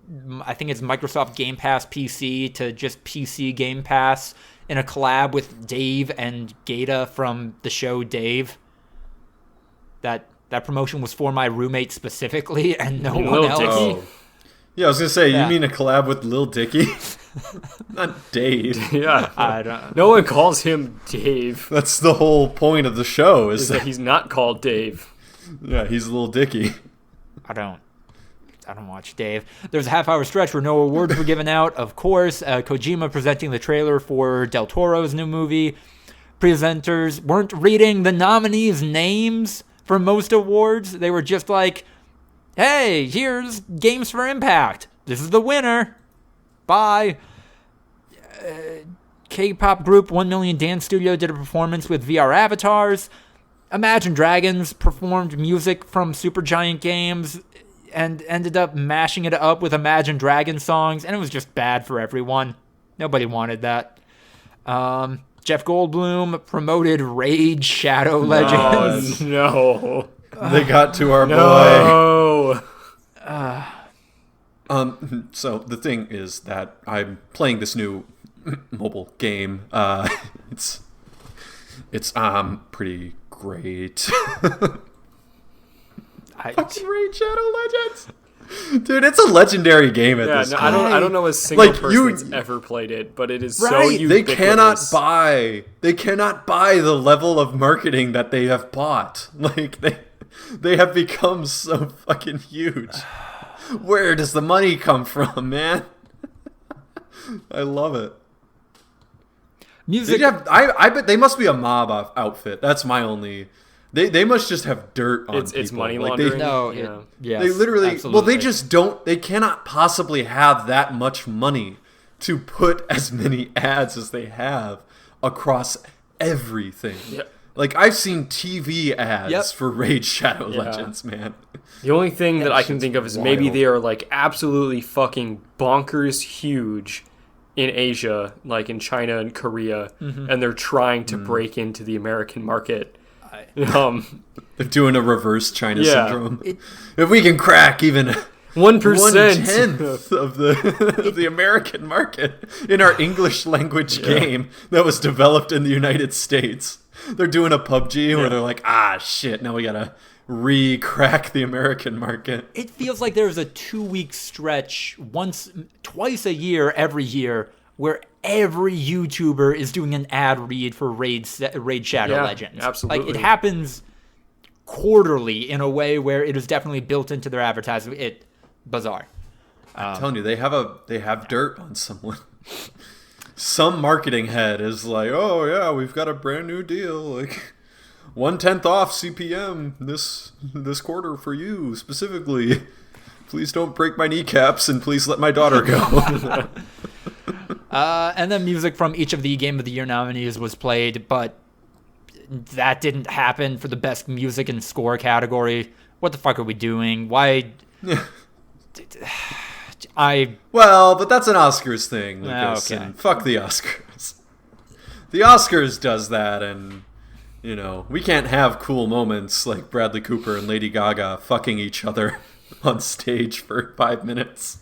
I think it's Microsoft Game Pass PC to just PC Game Pass in a collab with Dave and Gata from the show Dave. That promotion was for my roommate specifically and no one else. Oh. Yeah, I was going to say, you mean a collab with Lil Dicky? Not Dave. Yeah. I don't. No one calls him Dave. That's the whole point of the show, is that he's not called Dave. Yeah, he's Lil Dicky. I don't I don't watch Dave. There's a half-hour stretch where no awards were given out. Of course, Kojima presenting the trailer for Del Toro's new movie. Presenters weren't reading the nominees' names for most awards. They were just like, hey, here's Games for Impact. This is the winner. Bye. K-pop group 1 Million Dance Studio did a performance with VR avatars. Imagine Dragons performed music from Supergiant Games and ended up mashing it up with Imagine Dragons songs, and it was just bad for everyone. Nobody wanted that. Jeff Goldblum promoted Raid Shadow Legends. No. They got to our boy. So the thing is that I'm playing this new mobile game. It's pretty great. Fucking Raid Shadow Legends, dude! It's a legendary game at this point. I don't know a single person that's ever played it, but it is so ubiquitous. They cannot buy the level of marketing that they have bought. Like they have become so fucking huge. Where does the money come from, man? I love it. Music. I bet they must be a mob outfit. That's my only. They must just have dirt on people. It's money laundering. Yes, they literally. absolutely. Well, they just don't. They cannot possibly have that much money to put as many ads as they have across everything. Yep. Like I've seen TV ads for Raid Shadow Legends, man. The only thing that I can think of is wild. maybe they are like absolutely fucking bonkers huge in Asia, like in China and Korea, and they're trying to break into the American market. They're doing a reverse China syndrome. If we can crack even 1% of the American market in our English language game that was developed in the United States, they're doing a PUBG where they're like, shit, now we gotta re-crack the American market. It feels like there's a 2-week stretch twice a year, every year, where every YouTuber is doing an ad read for Raid Shadow Legends. Absolutely. Like, it happens quarterly in a way where it is definitely built into their advertising. Bizarre. I'm telling you, they have dirt on someone. Some marketing head is like, oh yeah, we've got a brand new deal, like 1/10 off CPM this quarter for you specifically. Please don't break my kneecaps and please let my daughter go. And then music from each of the Game of the Year nominees was played, but that didn't happen for the best music and score category. What the fuck are we doing? Why? Well, but that's an Oscars thing, Lucas, okay. and fuck the Oscars. The Oscars does that, and we can't have cool moments like Bradley Cooper and Lady Gaga fucking each other on stage for 5 minutes.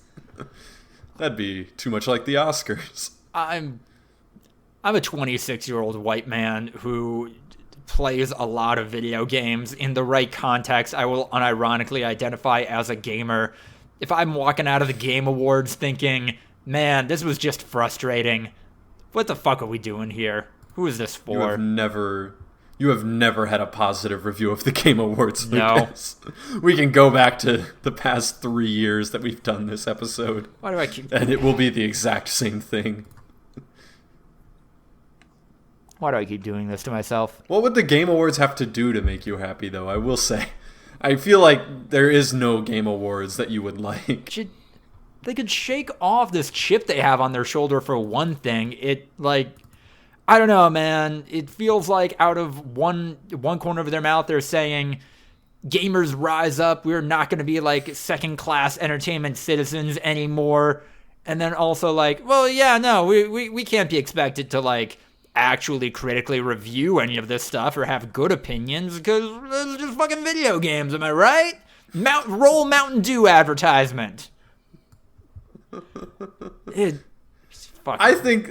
That'd be too much like the Oscars. I'm a 26-year-old white man who plays a lot of video games. In the right context, I will unironically identify as a gamer. If I'm walking out of the Game Awards thinking, man, this was just frustrating, what the fuck are we doing here? Who is this for? You have never had a positive review of the Game Awards, Lucas. No. We can go back to the past 3 years that we've done this episode. Why do I keep... And it will be the exact same thing. Why do I keep doing this to myself? What would the Game Awards have to do to make you happy, though? I will say. I feel like there is no Game Awards that you would like. They could shake off this chip they have on their shoulder for one thing. I don't know, man. It feels like out of one corner of their mouth, they're saying, gamers rise up. We're not going to be like second-class entertainment citizens anymore. And then also like, well, yeah, no, we can't be expected to like actually critically review any of this stuff or have good opinions because it's just fucking video games, am I right? Roll Mountain Dew advertisement. I think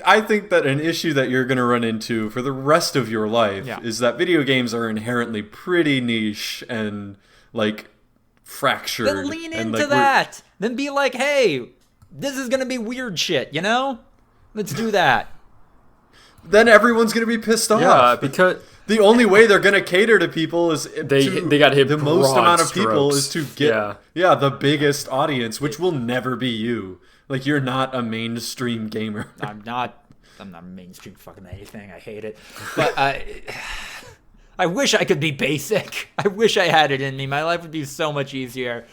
that an issue that you're going to run into for the rest of your life is that video games are inherently pretty niche and like fractured. Then lean into that. Then be like, hey, this is going to be weird shit, Let's do that. then everyone's gonna be pissed off. Yeah, because the only way they're gonna cater to people is they got hit the most broad amount of people strokes. is to get the biggest audience, which will never be you. Like, you're not a mainstream gamer. I'm not mainstream fucking anything. I hate it. But I wish I could be basic. I wish I had it in me. My life would be so much easier.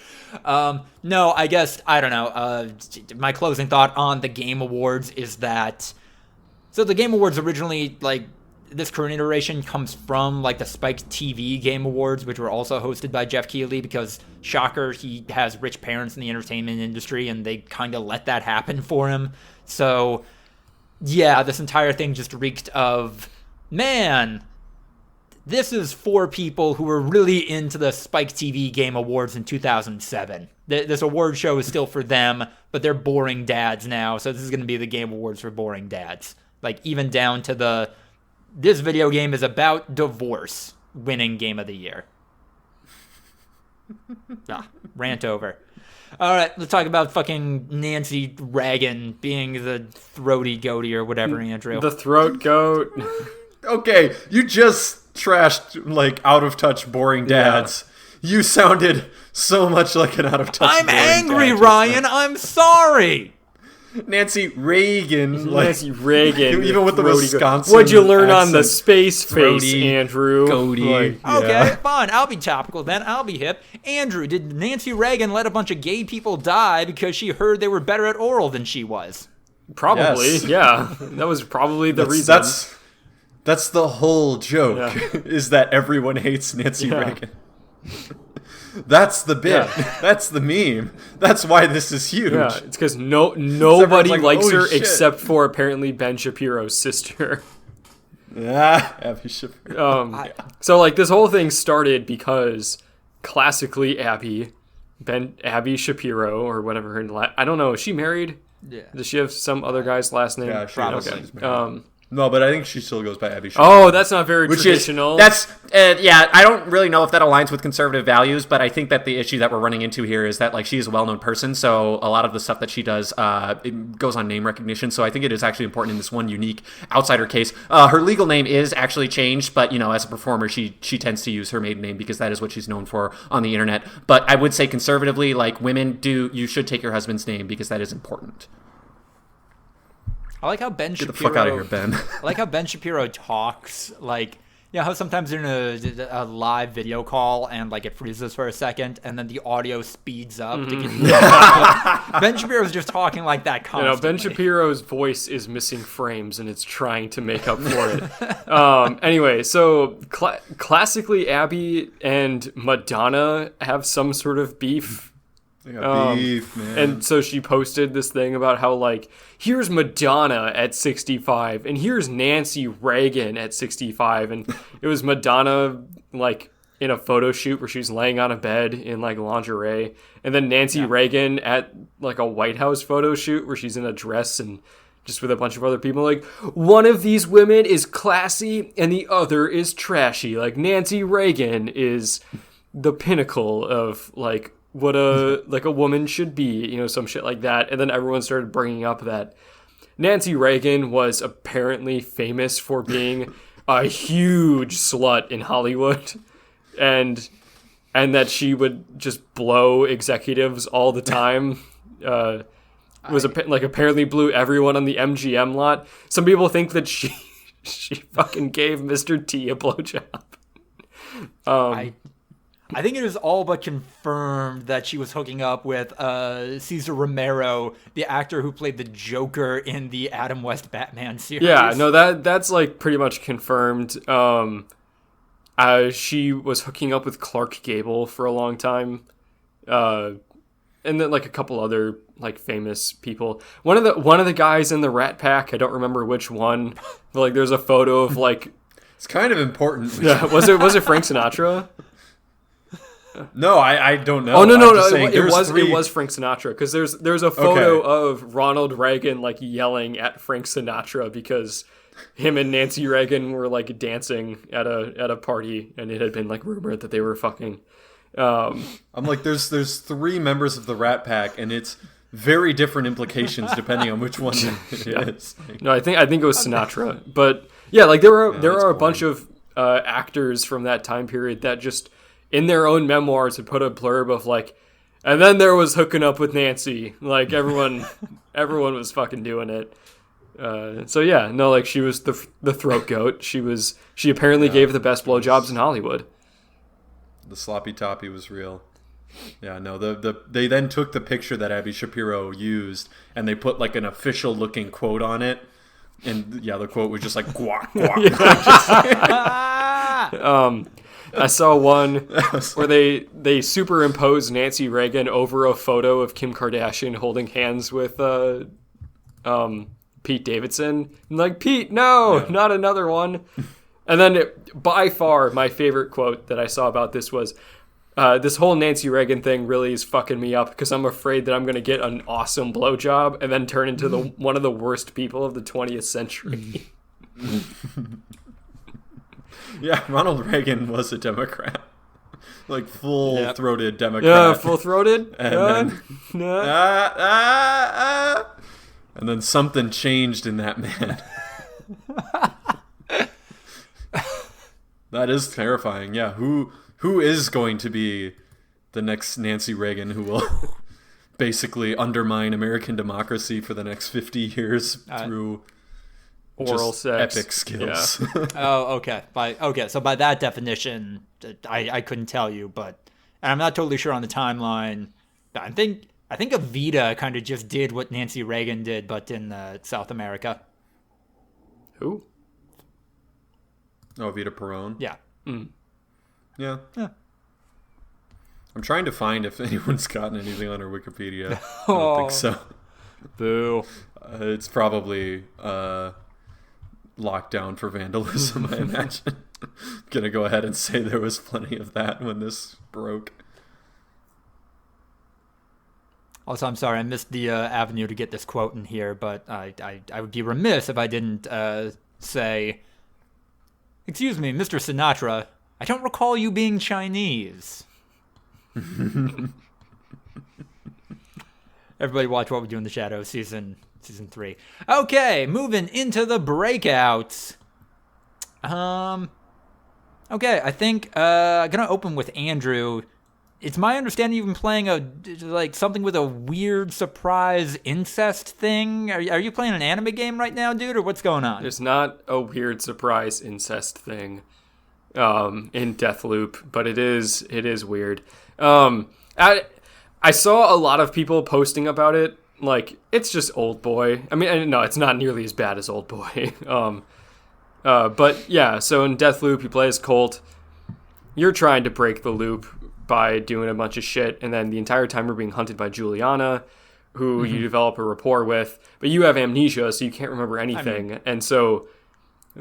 No, I guess, I don't know. My closing thought on the Game Awards is that... So the Game Awards originally, like, this current iteration comes from, like, the Spike TV Game Awards, which were also hosted by Jeff Keighley, because, shocker, he has rich parents in the entertainment industry, and they kind of let that happen for him. So, yeah, this entire thing just reeked of, man, this is for people who were really into the Spike TV Game Awards in 2007. This award show is still for them, but they're boring dads now, so this is going to be the Game Awards for boring dads. Like, even down to this video game is about divorce winning Game of the Year. Rant over. All right, let's talk about fucking Nancy Reagan being the throaty goatee or whatever, Andrew. The throat goat. Okay, you just trashed, like, out-of-touch boring dads. Yeah. You sounded so much like an out-of-touch I'm boring angry, dad. Ryan. I'm sorry. Nancy Reagan. Nancy Reagan. Even with the Wisconsin What'd you learn accent? on the space face, Andrew? Goatee. Okay, fine. I'll be topical then. I'll be hip. Andrew, did Nancy Reagan let a bunch of gay people die because she heard they were better at oral than she was? Probably, yes. Yeah. That was probably the reason. That's the whole joke, is that everyone hates Nancy Reagan. That's the bit. Yeah. That's the meme. That's why this is huge. Yeah, it's because nobody likes her shit. except for apparently Ben Shapiro's sister. Abby Shapiro. So, like, this whole thing started because classically Abby Shapiro, or whatever her I don't know, is she married? Yeah. Does she have some other guy's last name? Yeah, probably. Okay. No, but I think she still goes by Abby Shapiro. Oh, that's not very traditional. I don't really know if that aligns with conservative values, but I think that the issue that we're running into here is that, like, she's a well-known person, so a lot of the stuff that she does it goes on name recognition, so I think it is actually important in this one unique outsider case. Her legal name is actually changed, but, you know, as a performer, she tends to use her maiden name because that is what she's known for on the internet. But I would say conservatively, like, you should take your husband's name because that is important. I like how Ben Get Shapiro... the fuck out of here, Ben. I like how Ben Shapiro talks, like... You know how sometimes they're in a live video call and, like, it freezes for a second and then the audio speeds up to get Ben Shapiro's just talking like that constantly. You know, Ben Shapiro's voice is missing frames and it's trying to make up for it. Anyway, so classically Abby and Madonna have some sort of beef. They got beef, man. And so she posted this thing about how, like, here's Madonna at 65 and here's Nancy Reagan at 65, and it was Madonna, like, in a photo shoot where she's laying on a bed in, like, lingerie, and then Nancy Reagan at, like, a White House photo shoot where she's in a dress and just with a bunch of other people. Like, one of these women is classy and the other is trashy. Like, Nancy Reagan is the pinnacle of, like, what a woman should be, you know, some shit like that. And then everyone started bringing up that Nancy Reagan was apparently famous for being a huge slut in Hollywood, and that she would just blow executives all the time. Apparently blew everyone on the MGM lot. Some people think that she fucking gave Mr. T a blowjob. I think it is all but confirmed that she was hooking up with Cesar Romero, the actor who played the Joker in the Adam West Batman series. Yeah, no, that's like pretty much confirmed. She was hooking up with Clark Gable for a long time, and then like a couple other like famous people. One of the guys in the Rat Pack, I don't remember which one, but like there's a photo of like. It's kind of important. Yeah, was it Frank Sinatra? No, I don't know. Oh no, it was Frank Sinatra, because there's a photo of Ronald Reagan like yelling at Frank Sinatra because him and Nancy Reagan were like dancing at a party, and it had been like rumored that they were fucking. I'm like, there's 3 members of the Rat Pack, and it's very different implications depending on which one it is. No, I think it was Sinatra. But yeah, like there are a boring. bunch of actors from that time period that just in their own memoirs would put a blurb of like, and then there was hooking up with Nancy. Like everyone was fucking doing it. So yeah, no, like she was the throat goat. She apparently gave the best blowjobs in Hollywood. The sloppy toppy was real. Yeah, no, they then took the picture that Abby Shapiro used and they put like an official looking quote on it. And yeah, the quote was just like guac guac. I saw one where they superimposed Nancy Reagan over a photo of Kim Kardashian holding hands with Pete Davidson. I'm like, Pete, no, not another one. And then by far my favorite quote that I saw about this was, this whole Nancy Reagan thing really is fucking me up because I'm afraid that I'm going to get an awesome blowjob and then turn into one of the worst people of the 20th century. Yeah, Ronald Reagan was a Democrat. Like full-throated Democrat. Yeah, full-throated. And then something changed in that man. That is terrifying. Yeah, who is going to be the next Nancy Reagan who will basically undermine American democracy for the next 50 years through oral just sex, epic skills? Yeah. Oh, okay. So by that definition, I couldn't tell you, but and I'm not totally sure on the timeline. But I think Evita kind of just did what Nancy Reagan did, but in South America. Who? Oh, Vita Perón. Yeah. Yeah. I'm trying to find if anyone's gotten anything on her Wikipedia. I don't think so. Boo. It's probably locked down for vandalism, I imagine. I'm gonna go ahead and say there was plenty of that when this broke. Also, I'm sorry, I missed the avenue to get this quote in here, but I would be remiss if I didn't say, "Excuse me, Mr. Sinatra, I don't recall you being Chinese." Everybody watch What We Do in the Shadows, season 3. Okay, moving into the breakouts. Okay, I think I'm gonna open with Andrew. It's my understanding you've been playing something with a weird surprise incest thing. Are you playing an anime game right now, dude, or what's going on? There's not a weird surprise incest thing in Deathloop, but it is weird. I saw a lot of people posting about it. Like, it's just Old Boy. I mean, no, it's not nearly as bad as Old Boy. But yeah, so in Deathloop, you play as Colt. You're trying to break the loop by doing a bunch of shit, and then the entire time you're being hunted by Juliana, who you develop a rapport with, but you have amnesia, so you can't remember anything. And so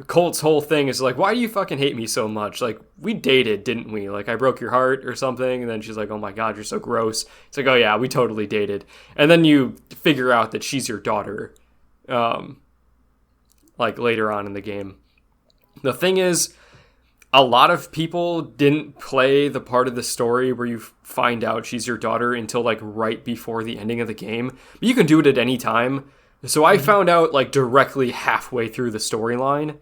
Colt's whole thing is like, why do you fucking hate me so much? Like, we dated, didn't we? Like, I broke your heart or something. And then she's like, oh my God, you're so gross. It's like, oh yeah, we totally dated. And then you figure out that she's your daughter, like later on in the game. The thing is, a lot of people didn't play the part of the story where you find out she's your daughter until like right before the ending of the game. But you can do it at any time. So I found out like directly halfway through the storyline.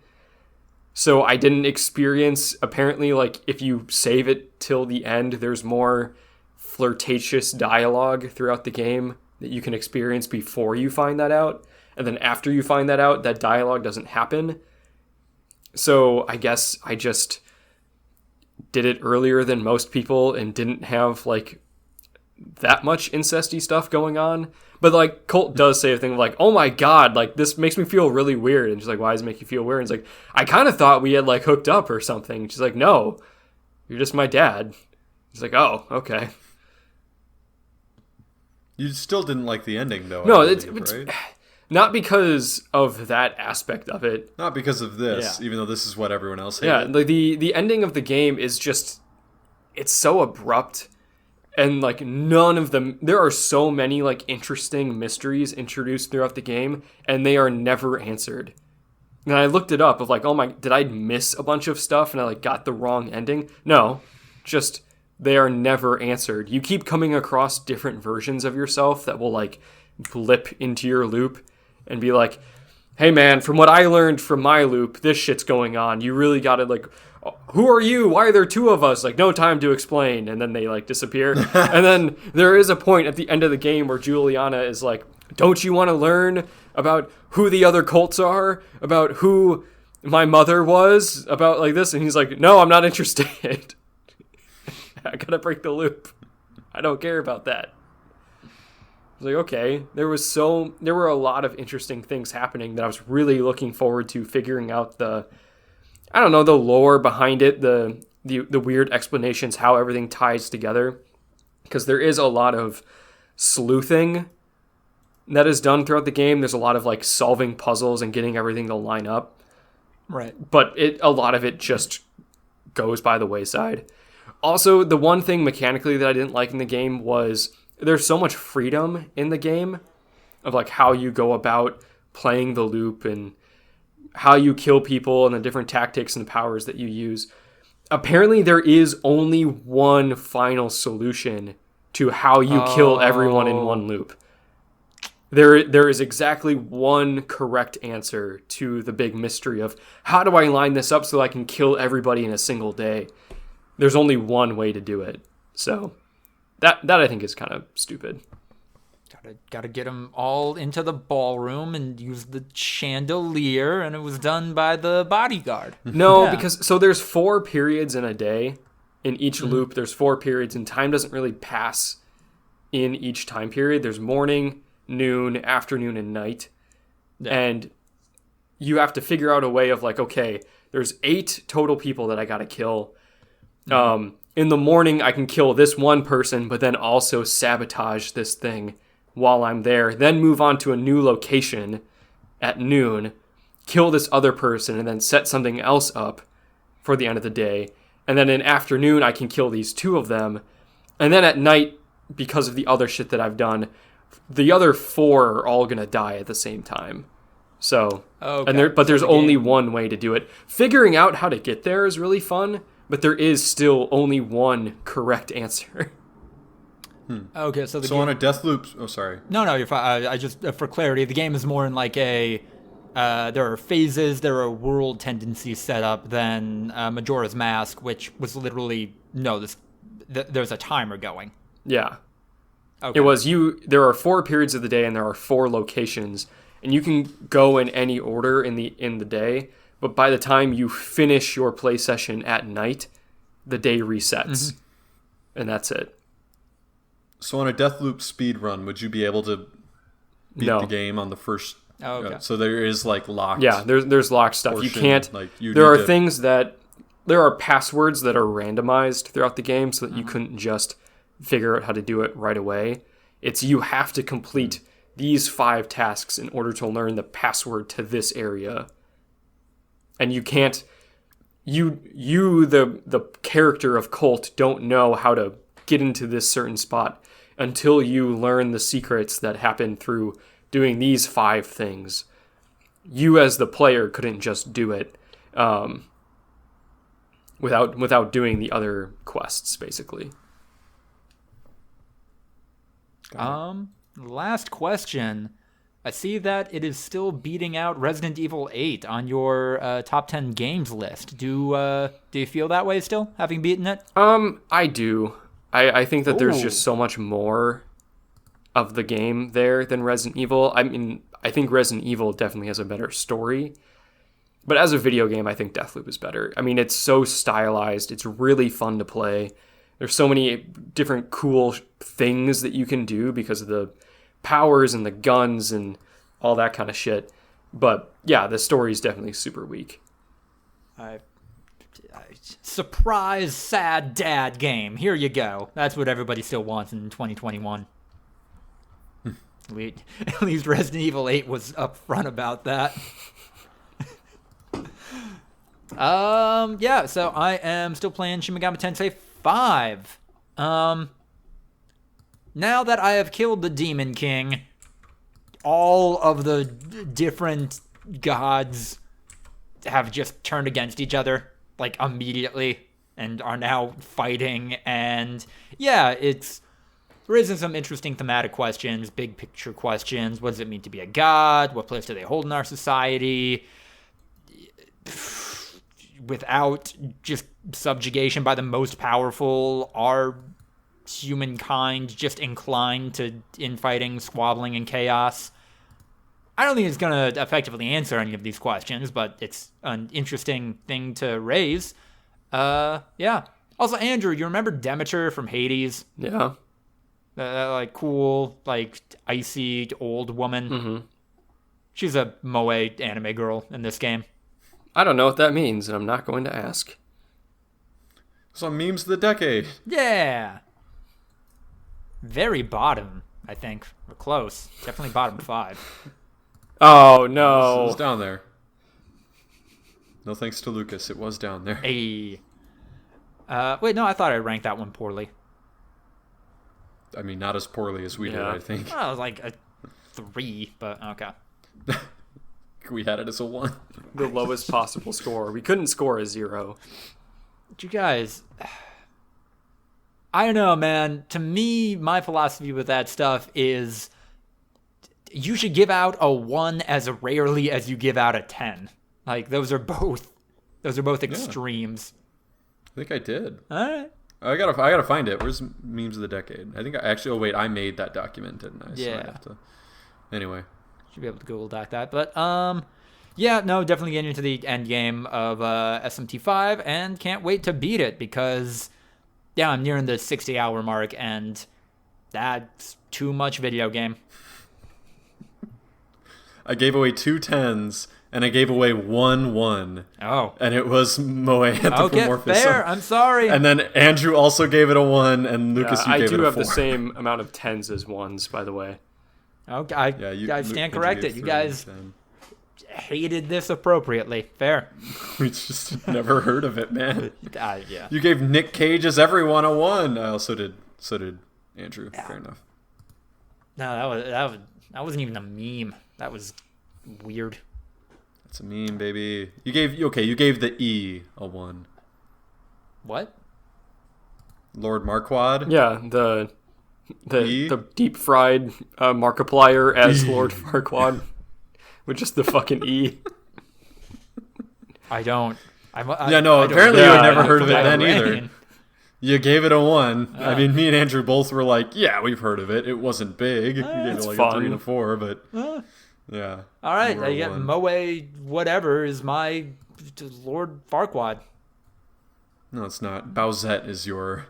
So I didn't experience, apparently, like if you save it till the end, there's more flirtatious dialogue throughout the game that you can experience before you find that out. And then after you find that out, that dialogue doesn't happen. So I guess I just did it earlier than most people and didn't have like that much incesty stuff going on. But like Colt does say a thing of like, oh my God, like this makes me feel really weird. And she's like, why does it make you feel weird? And it's like, I kind of thought we had like hooked up or something. She's like, no, you're just my dad. He's like, oh, okay. You still didn't like the ending though. No, I believe, it's right? not because of that aspect of it. Not because of this, Yeah. even though this is what everyone else hated. Yeah, like the ending of the game is just, it's so abrupt, and like none of them, there are so many like interesting mysteries introduced throughout the game, and they are never answered. And I looked it up of like, oh my, did I miss a bunch of stuff and I like got the wrong ending? No, just they are never answered. You keep coming across different versions of yourself that will like blip into your loop and be like, hey man, from what I learned from my loop, this shit's going on. You really gotta like, who are you? Why are there two of us? Like, no time to explain. And then they like disappear. And then there is a point at the end of the game where Juliana is like, don't you want to learn about who the other cults are? About who my mother was? About like this? And he's like, no, I'm not interested. I gotta break the loop. I don't care about that. I was like, okay. There were a lot of interesting things happening that I was really looking forward to figuring out the lore behind it, the weird explanations, how everything ties together. Because there is a lot of sleuthing that is done throughout the game. There's a lot of like solving puzzles and getting everything to line up. Right. But a lot of it just goes by the wayside. Also, the one thing mechanically that I didn't like in the game was there's so much freedom in the game of like how you go about playing the loop and how you kill people and the different tactics and powers that you use. Apparently, there is only one final solution to how you kill everyone in one loop. There is exactly one correct answer to the big mystery of how do I line this up so I can kill everybody in a single day. There's only one way to do it. So that I think is kind of stupid. Gotta get them all into the ballroom and use the chandelier, and it was done by the bodyguard. No, because so there's 4 periods in a day. In each loop, there's 4 periods, and time doesn't really pass in each time period. There's morning, noon, afternoon, and night. Yeah. And you have to figure out a way of like, okay, there's 8 total people that I gotta kill. In the morning, I can kill this one person, but then also sabotage this thing while I'm there, then move on to a new location at noon, kill this other person, and then set something else up for the end of the day. And then in afternoon, I can kill these 2 of them. And then at night, because of the other shit that I've done, the other 4 are all going to die at the same time. So, okay. But there's only one way to do it. Figuring out how to get there is really fun, but there is still only one correct answer. Okay, so on a Deathloop... Oh, sorry. No, you're fine. I just, for clarity, the game is more in like a... there are phases, there are world tendencies set up than Majora's Mask, which was literally... there's a timer going. Yeah. Okay. It was there are 4 periods of the day and there are 4 locations, and you can go in any order in the day, but by the time you finish your play session at night, the day resets. And that's it. So on a Deathloop speed run, would you be able to beat the game on the first? Okay. So there is like locked. Yeah, there's locked stuff. Portion, you can't. There are passwords that are randomized throughout the game, so that you couldn't just figure out how to do it right away. You have to complete these 5 tasks in order to learn the password to this area, and you can't. The character of Colt don't know how to get into this certain spot until you learn the secrets that happen through doing these 5 things. You as the player couldn't just do it without doing the other quests, basically. Last question. I see that it is still beating out Resident Evil 8 on your top 10 games list. Do you feel that way still, having beaten it? I do. I think that there's just so much more of the game there than Resident Evil. I mean, I think Resident Evil definitely has a better story. But as a video game, I think Deathloop is better. I mean, it's so stylized. It's really fun to play. There's so many different cool things that you can do because of the powers and the guns and all that kind of shit. But yeah, the story is definitely super weak. Surprise sad dad game. Here you go. That's what everybody still wants in 2021. At least Resident Evil 8 was upfront about that. Yeah, so I am still playing Shin Megami Tensei 5. Now that I have killed the Demon King, all of the different gods have just turned against each other, like, immediately. and are now fighting. And yeah, it's raising some interesting thematic questions, big picture questions. What does it mean to be a god? What place do they hold in our society? Without just subjugation by the most powerful, are humankind just inclined to infighting, squabbling, and chaos? I don't think it's going to effectively answer any of these questions, but it's an interesting thing to raise. Yeah. Also, Andrew, you remember Demeter from Hades? Yeah. Like cool, like icy old woman. Mm-hmm. She's a moe anime girl in this game. I don't know what that means, and I'm not going to ask. Some memes of the decade. Yeah. Very bottom, I think. We're close. Definitely bottom 5. Oh, It no. was down there. No thanks to Lucas. It was down there. Wait, no, I thought I ranked that one poorly. I mean, not as poorly as we did, I think. Well, it was like a 3, but okay. We had it as a 1. The lowest possible score. We couldn't score a 0. You guys, I don't know, man. To me, my philosophy with that stuff is you should give out a 1 as rarely as you give out a 10. Like, those are both extremes. I think I did. All right. I gotta find it. Where's memes of the decade? I think I made that document, didn't I? So Yeah. I have to... Anyway. Should be able to Google Doc that. But, yeah, no, definitely getting into the end game of SMT5 and can't wait to beat it because, yeah, I'm nearing the 60-hour mark and that's too much video game. I gave away 2 10s and I gave away 1 1. Oh. And it was Moe Anthropomorphism. Okay, fair. I'm sorry. And then Andrew also gave it a 1, and Lucas, you I gave it a 4. do have the same amount of 10s as 1s, by the way. Okay, Yeah, you guys stand Andrew corrected. gave You 3 guys 10. hated this appropriately. Fair. We just never heard of it, man. Yeah. You gave Nick Cage's Everyone a 1. I also did. So did Andrew. Yeah. Fair enough. No, that wasn't even a meme. That was weird. That's a meme, baby. You gave the E a 1. What? Lord Marquard. Yeah, E? the deep fried Markiplier as Lord Farquaad with just the fucking E. I don't. Yeah, no, I don't- apparently you had I never don't heard of it think I then either. ran. You gave it a 1. I mean, me and Andrew both were like, yeah, we've heard of it. It wasn't big. You gave it it's like fun. a 3 and a 4, but yeah. All right, We're I a get 1. Moe whatever is my Lord Farquaad. No, it's not. Bowsette is your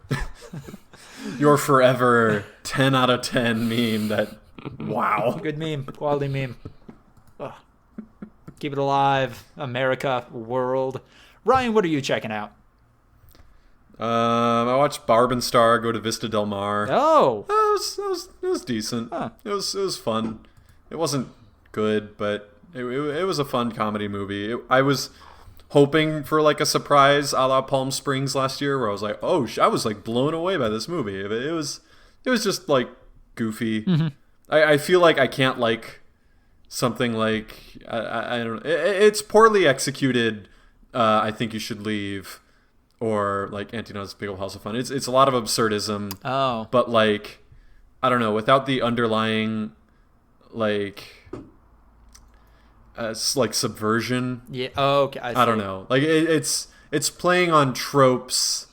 your forever 10 out of 10 meme that, wow. Good meme. Quality meme. Ugh. Keep it alive. America. World. Ryan, what are you checking out? I watched Barb and Star go to Vista Del Mar. Oh. It was decent. Huh. It was fun. It wasn't good, but it was a fun comedy movie. I was hoping for like a surprise a la Palm Springs last year, where I was like, oh, I was like blown away by this movie. It was just like goofy. Mm-hmm. I feel like I can't like something like I don't know. It's poorly executed. I think you should leave, or like Antino's Big Old House of Fun. It's a lot of absurdism. Oh. But like, I don't know, without the underlying like like subversion. Yeah. Oh, okay. I don't know. Like it's playing on tropes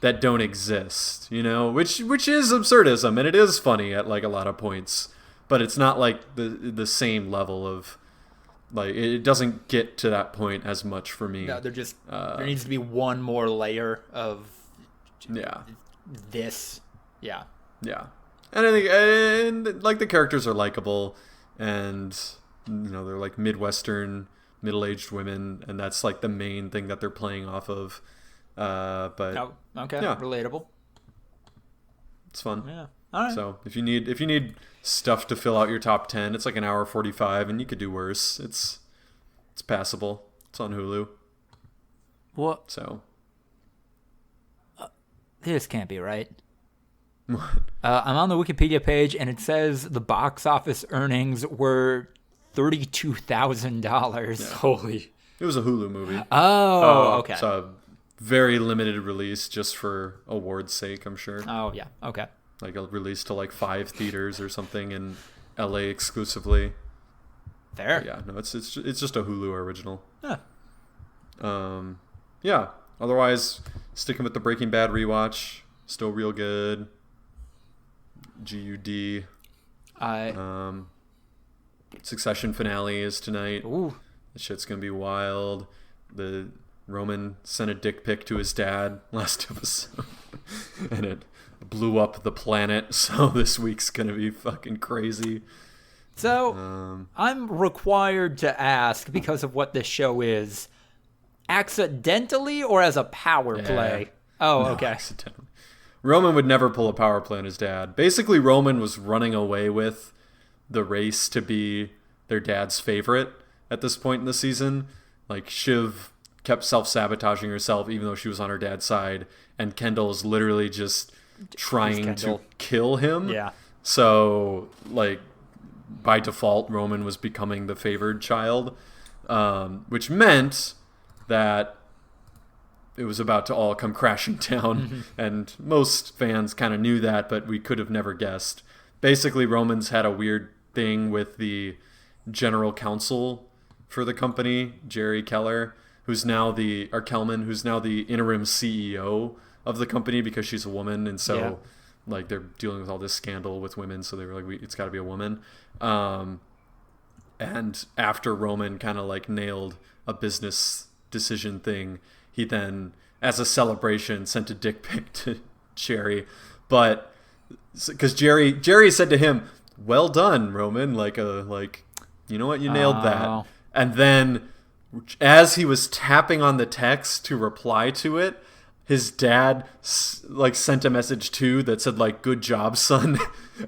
that don't exist, you know, which is absurdism, and it is funny at like a lot of points, but it's not like the same level of like, it doesn't get to that point as much for me. No, there needs to be one more layer of Yeah. this. Yeah. Yeah. And I think and like the characters are likable, and you know, they're like Midwestern middle-aged women, and that's like the main thing that they're playing off of. But Oh, okay. Yeah. Relatable. it's fun. Yeah. All right. So if you need stuff to fill out your top 10, it's like an hour 45, and you could do worse. It's passable. It's on Hulu. What? So This can't be right. I'm on the Wikipedia page, and it says the box office earnings were $32,000. Holy. it was a Hulu movie. Oh, okay. So very limited release just for awards' sake, I'm sure. Oh, yeah. Okay. Like a release to like 5 theaters or something in LA exclusively. Fair. But yeah, no, it's just a Hulu original. Huh. Yeah. Otherwise, sticking with the Breaking Bad rewatch, still real good. GUD. Succession finale is tonight. Ooh. The shit's gonna be wild. The Roman sent a dick pic to his dad last episode, and it blew up the planet. So this week's gonna be fucking crazy. So I'm required to ask, because of what this show is, accidentally or as a power play? Oh, No, okay. accidentally. Roman would never pull a power play on his dad. Basically, Roman was running away with the race to be their dad's favorite at this point in the season. Like, Shiv kept self-sabotaging herself even though she was on her dad's side, and Kendall is literally just trying to kill him. Yeah. So, like, by default, Roman was becoming the favored child, which meant that it was about to all come crashing down, and most fans kind of knew that, but we could have never guessed. Basically, Roman's had a weird thing with the general counsel for the company, Jerry Keller, Kelman, who's now the interim CEO of the company because she's a woman, and so like they're dealing with all this scandal with women, so they were like, it's got to be a woman. And after Roman kind of like nailed a business decision thing, he then, as a celebration, sent a dick pic to Jerry, but because Jerry said to him, "Well done, Roman," like you know what, you nailed that. And then, as he was tapping on the text to reply to it, his dad like sent a message too that said like, "Good job, son,"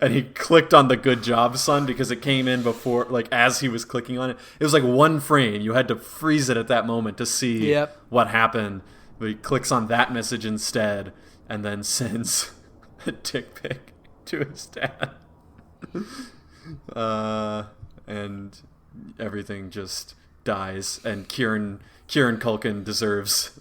and he clicked on the "Good job, son" because it came in before, like as he was clicking on it. It was like one frame. You had to freeze it at that moment to see what happened. But he clicks on that message instead, and then sends a dick pic to his dad. And everything just dies, and Kieran Culkin deserves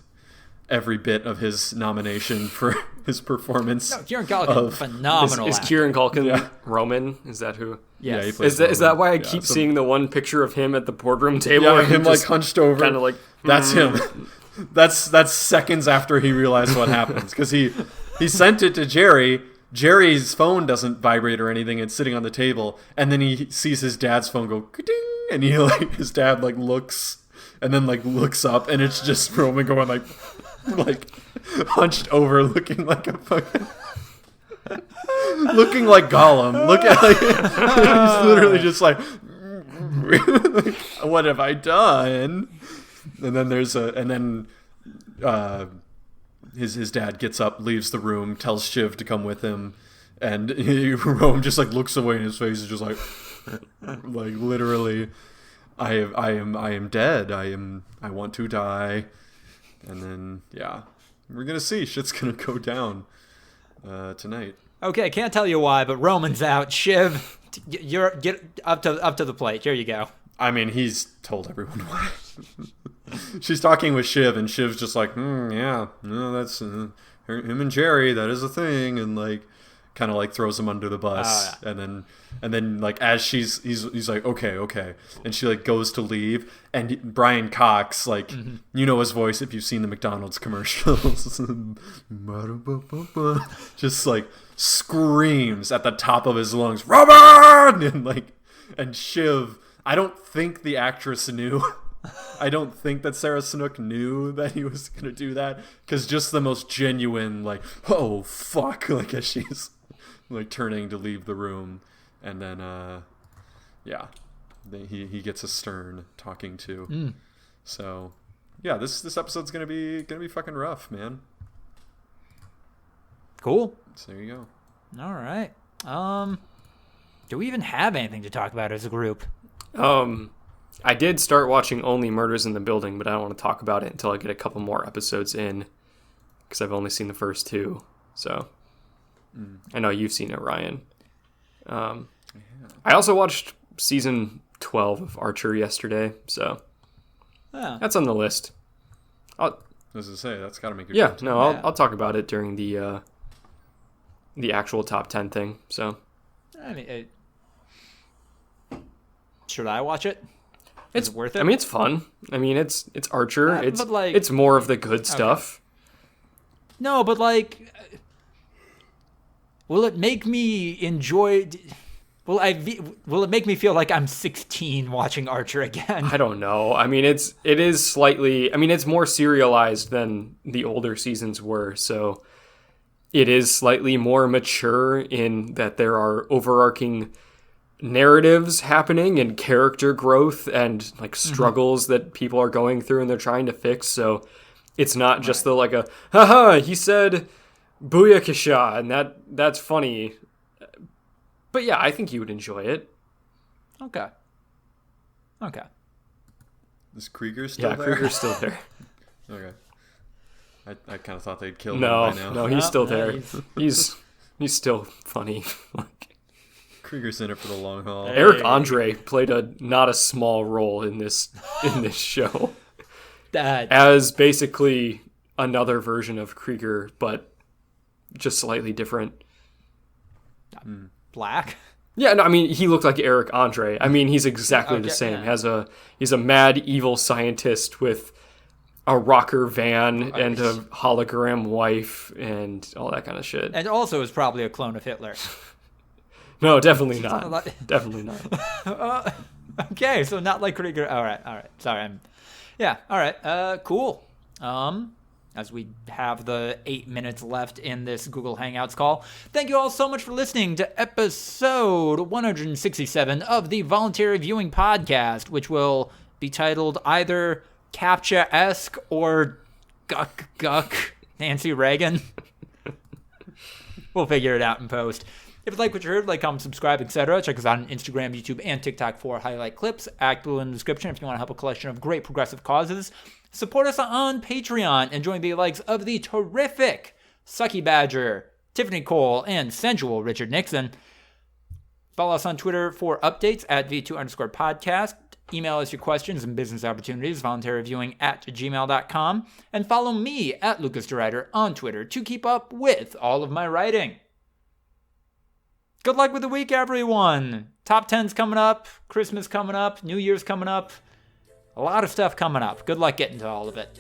every bit of his nomination for his performance. No, Kieran Culkin, phenomenal. Is Kieran Culkin Roman? Is that who? Yes. Yeah, he plays Is that why I Roman. keep seeing the one picture of him at the boardroom table? Yeah, and him like hunched over. kind of like, That's him. That's seconds after he realized what happens, because he sent it to Jerry. Jerry's phone doesn't vibrate or anything. It's sitting on the table, and then he sees his dad's phone go ka-ding, and his dad like looks, and then like looks up, and it's just Roman going like hunched over, looking like a fucking looking like Gollum. Look at he's literally just like what have I done? And then his dad gets up, leaves the room, tells Shiv to come with him, and Rome just like looks away, and his face is just like literally, I am dead. I want to die. And then we're gonna see, shit's gonna go down tonight. Okay, can't tell you why, but Roman's out. Shiv, get up to the plate. Here you go. I mean, he's told everyone why. She's talking with Shiv, and Shiv's just like, yeah, no, that's him and Jerry. That is a thing, and like, kind of like throws him under the bus. And then like as he's like, okay, and she like goes to leave, and Brian Cox, like, you know his voice if you've seen the McDonald's commercials, just like screams at the top of his lungs, "Robin!" and Shiv. I don't think the actress knew. I don't think that Sarah Snook knew that he was going to do that, because just the most genuine, like, oh, fuck, like, as she's, like, turning to leave the room. And then, he gets a stern talking to. So, yeah, this episode's going to be fucking rough, man. Cool. So there you go. All right. Do we even have anything to talk about as a group? I did start watching Only Murders in the Building, but I don't want to talk about it until I get a couple more episodes in, because I've only seen the first 2. So I know you've seen it, Ryan. I also watched season 12 of Archer yesterday, so that's on the list. That As I say, that's got to make your Yeah, top 10. no, I'll talk about it during the actual top 10 thing. So, I mean, should I watch it? Is it worth it? I mean, it's fun. I mean, it's Archer. It's but, like- it's more of the good stuff. No, but like, will it make me enjoy? Will it make me feel like I'm 16 watching Archer again? I don't know. I mean, it is slightly. I mean, it's more serialized than the older seasons were, so it is slightly more mature in that there are overarching narratives happening and character growth and like struggles that people are going through and they're trying to fix. So it's not just the like a haha, he said booyakasha and that's funny. But yeah, I think you would enjoy it. Okay. Is Krieger still there? Yeah, Krieger's still there. Okay. I kind of thought they'd killed him No, by now. no, he's still there. he's- He's still funny. Like, Krieger's in it for the long haul. Eric Andre played not a small role in this show That as basically another version of Krieger, but just slightly different. black. Yeah, no, I mean he looked like Eric Andre. I mean he's exactly the Okay, same. yeah. He's a mad evil scientist with a rocker van and a hologram wife and all that kind of shit. And also is probably a clone of Hitler. No, definitely not. a lot- Definitely not. Okay, so not like Krieger. All right. Sorry, all right. Cool. As we have the 8 minutes left in this Google Hangouts call, thank you all so much for listening to episode 167 of the Voluntary Viewing podcast, which will be titled either Captcha-esque or Guck Nancy Reagan. We'll figure it out in post. If you like what you heard, like, comment, subscribe, etc., check us out on Instagram, YouTube, and TikTok for highlight clips. ActBlue in the description if you want to help a collection of great progressive causes. Support us on Patreon and join the likes of the terrific Sucky Badger, Tiffany Cole, and sensual Richard Nixon. Follow us on Twitter for updates at V2_podcast. Email us your questions and business opportunities, voluntaryviewing@gmail.com. And follow me at Lucas DeRuyter on Twitter to keep up with all of my writing. Good luck with the week, everyone. Top 10's coming up, Christmas coming up, New Year's coming up. A lot of stuff coming up. Good luck getting to all of it.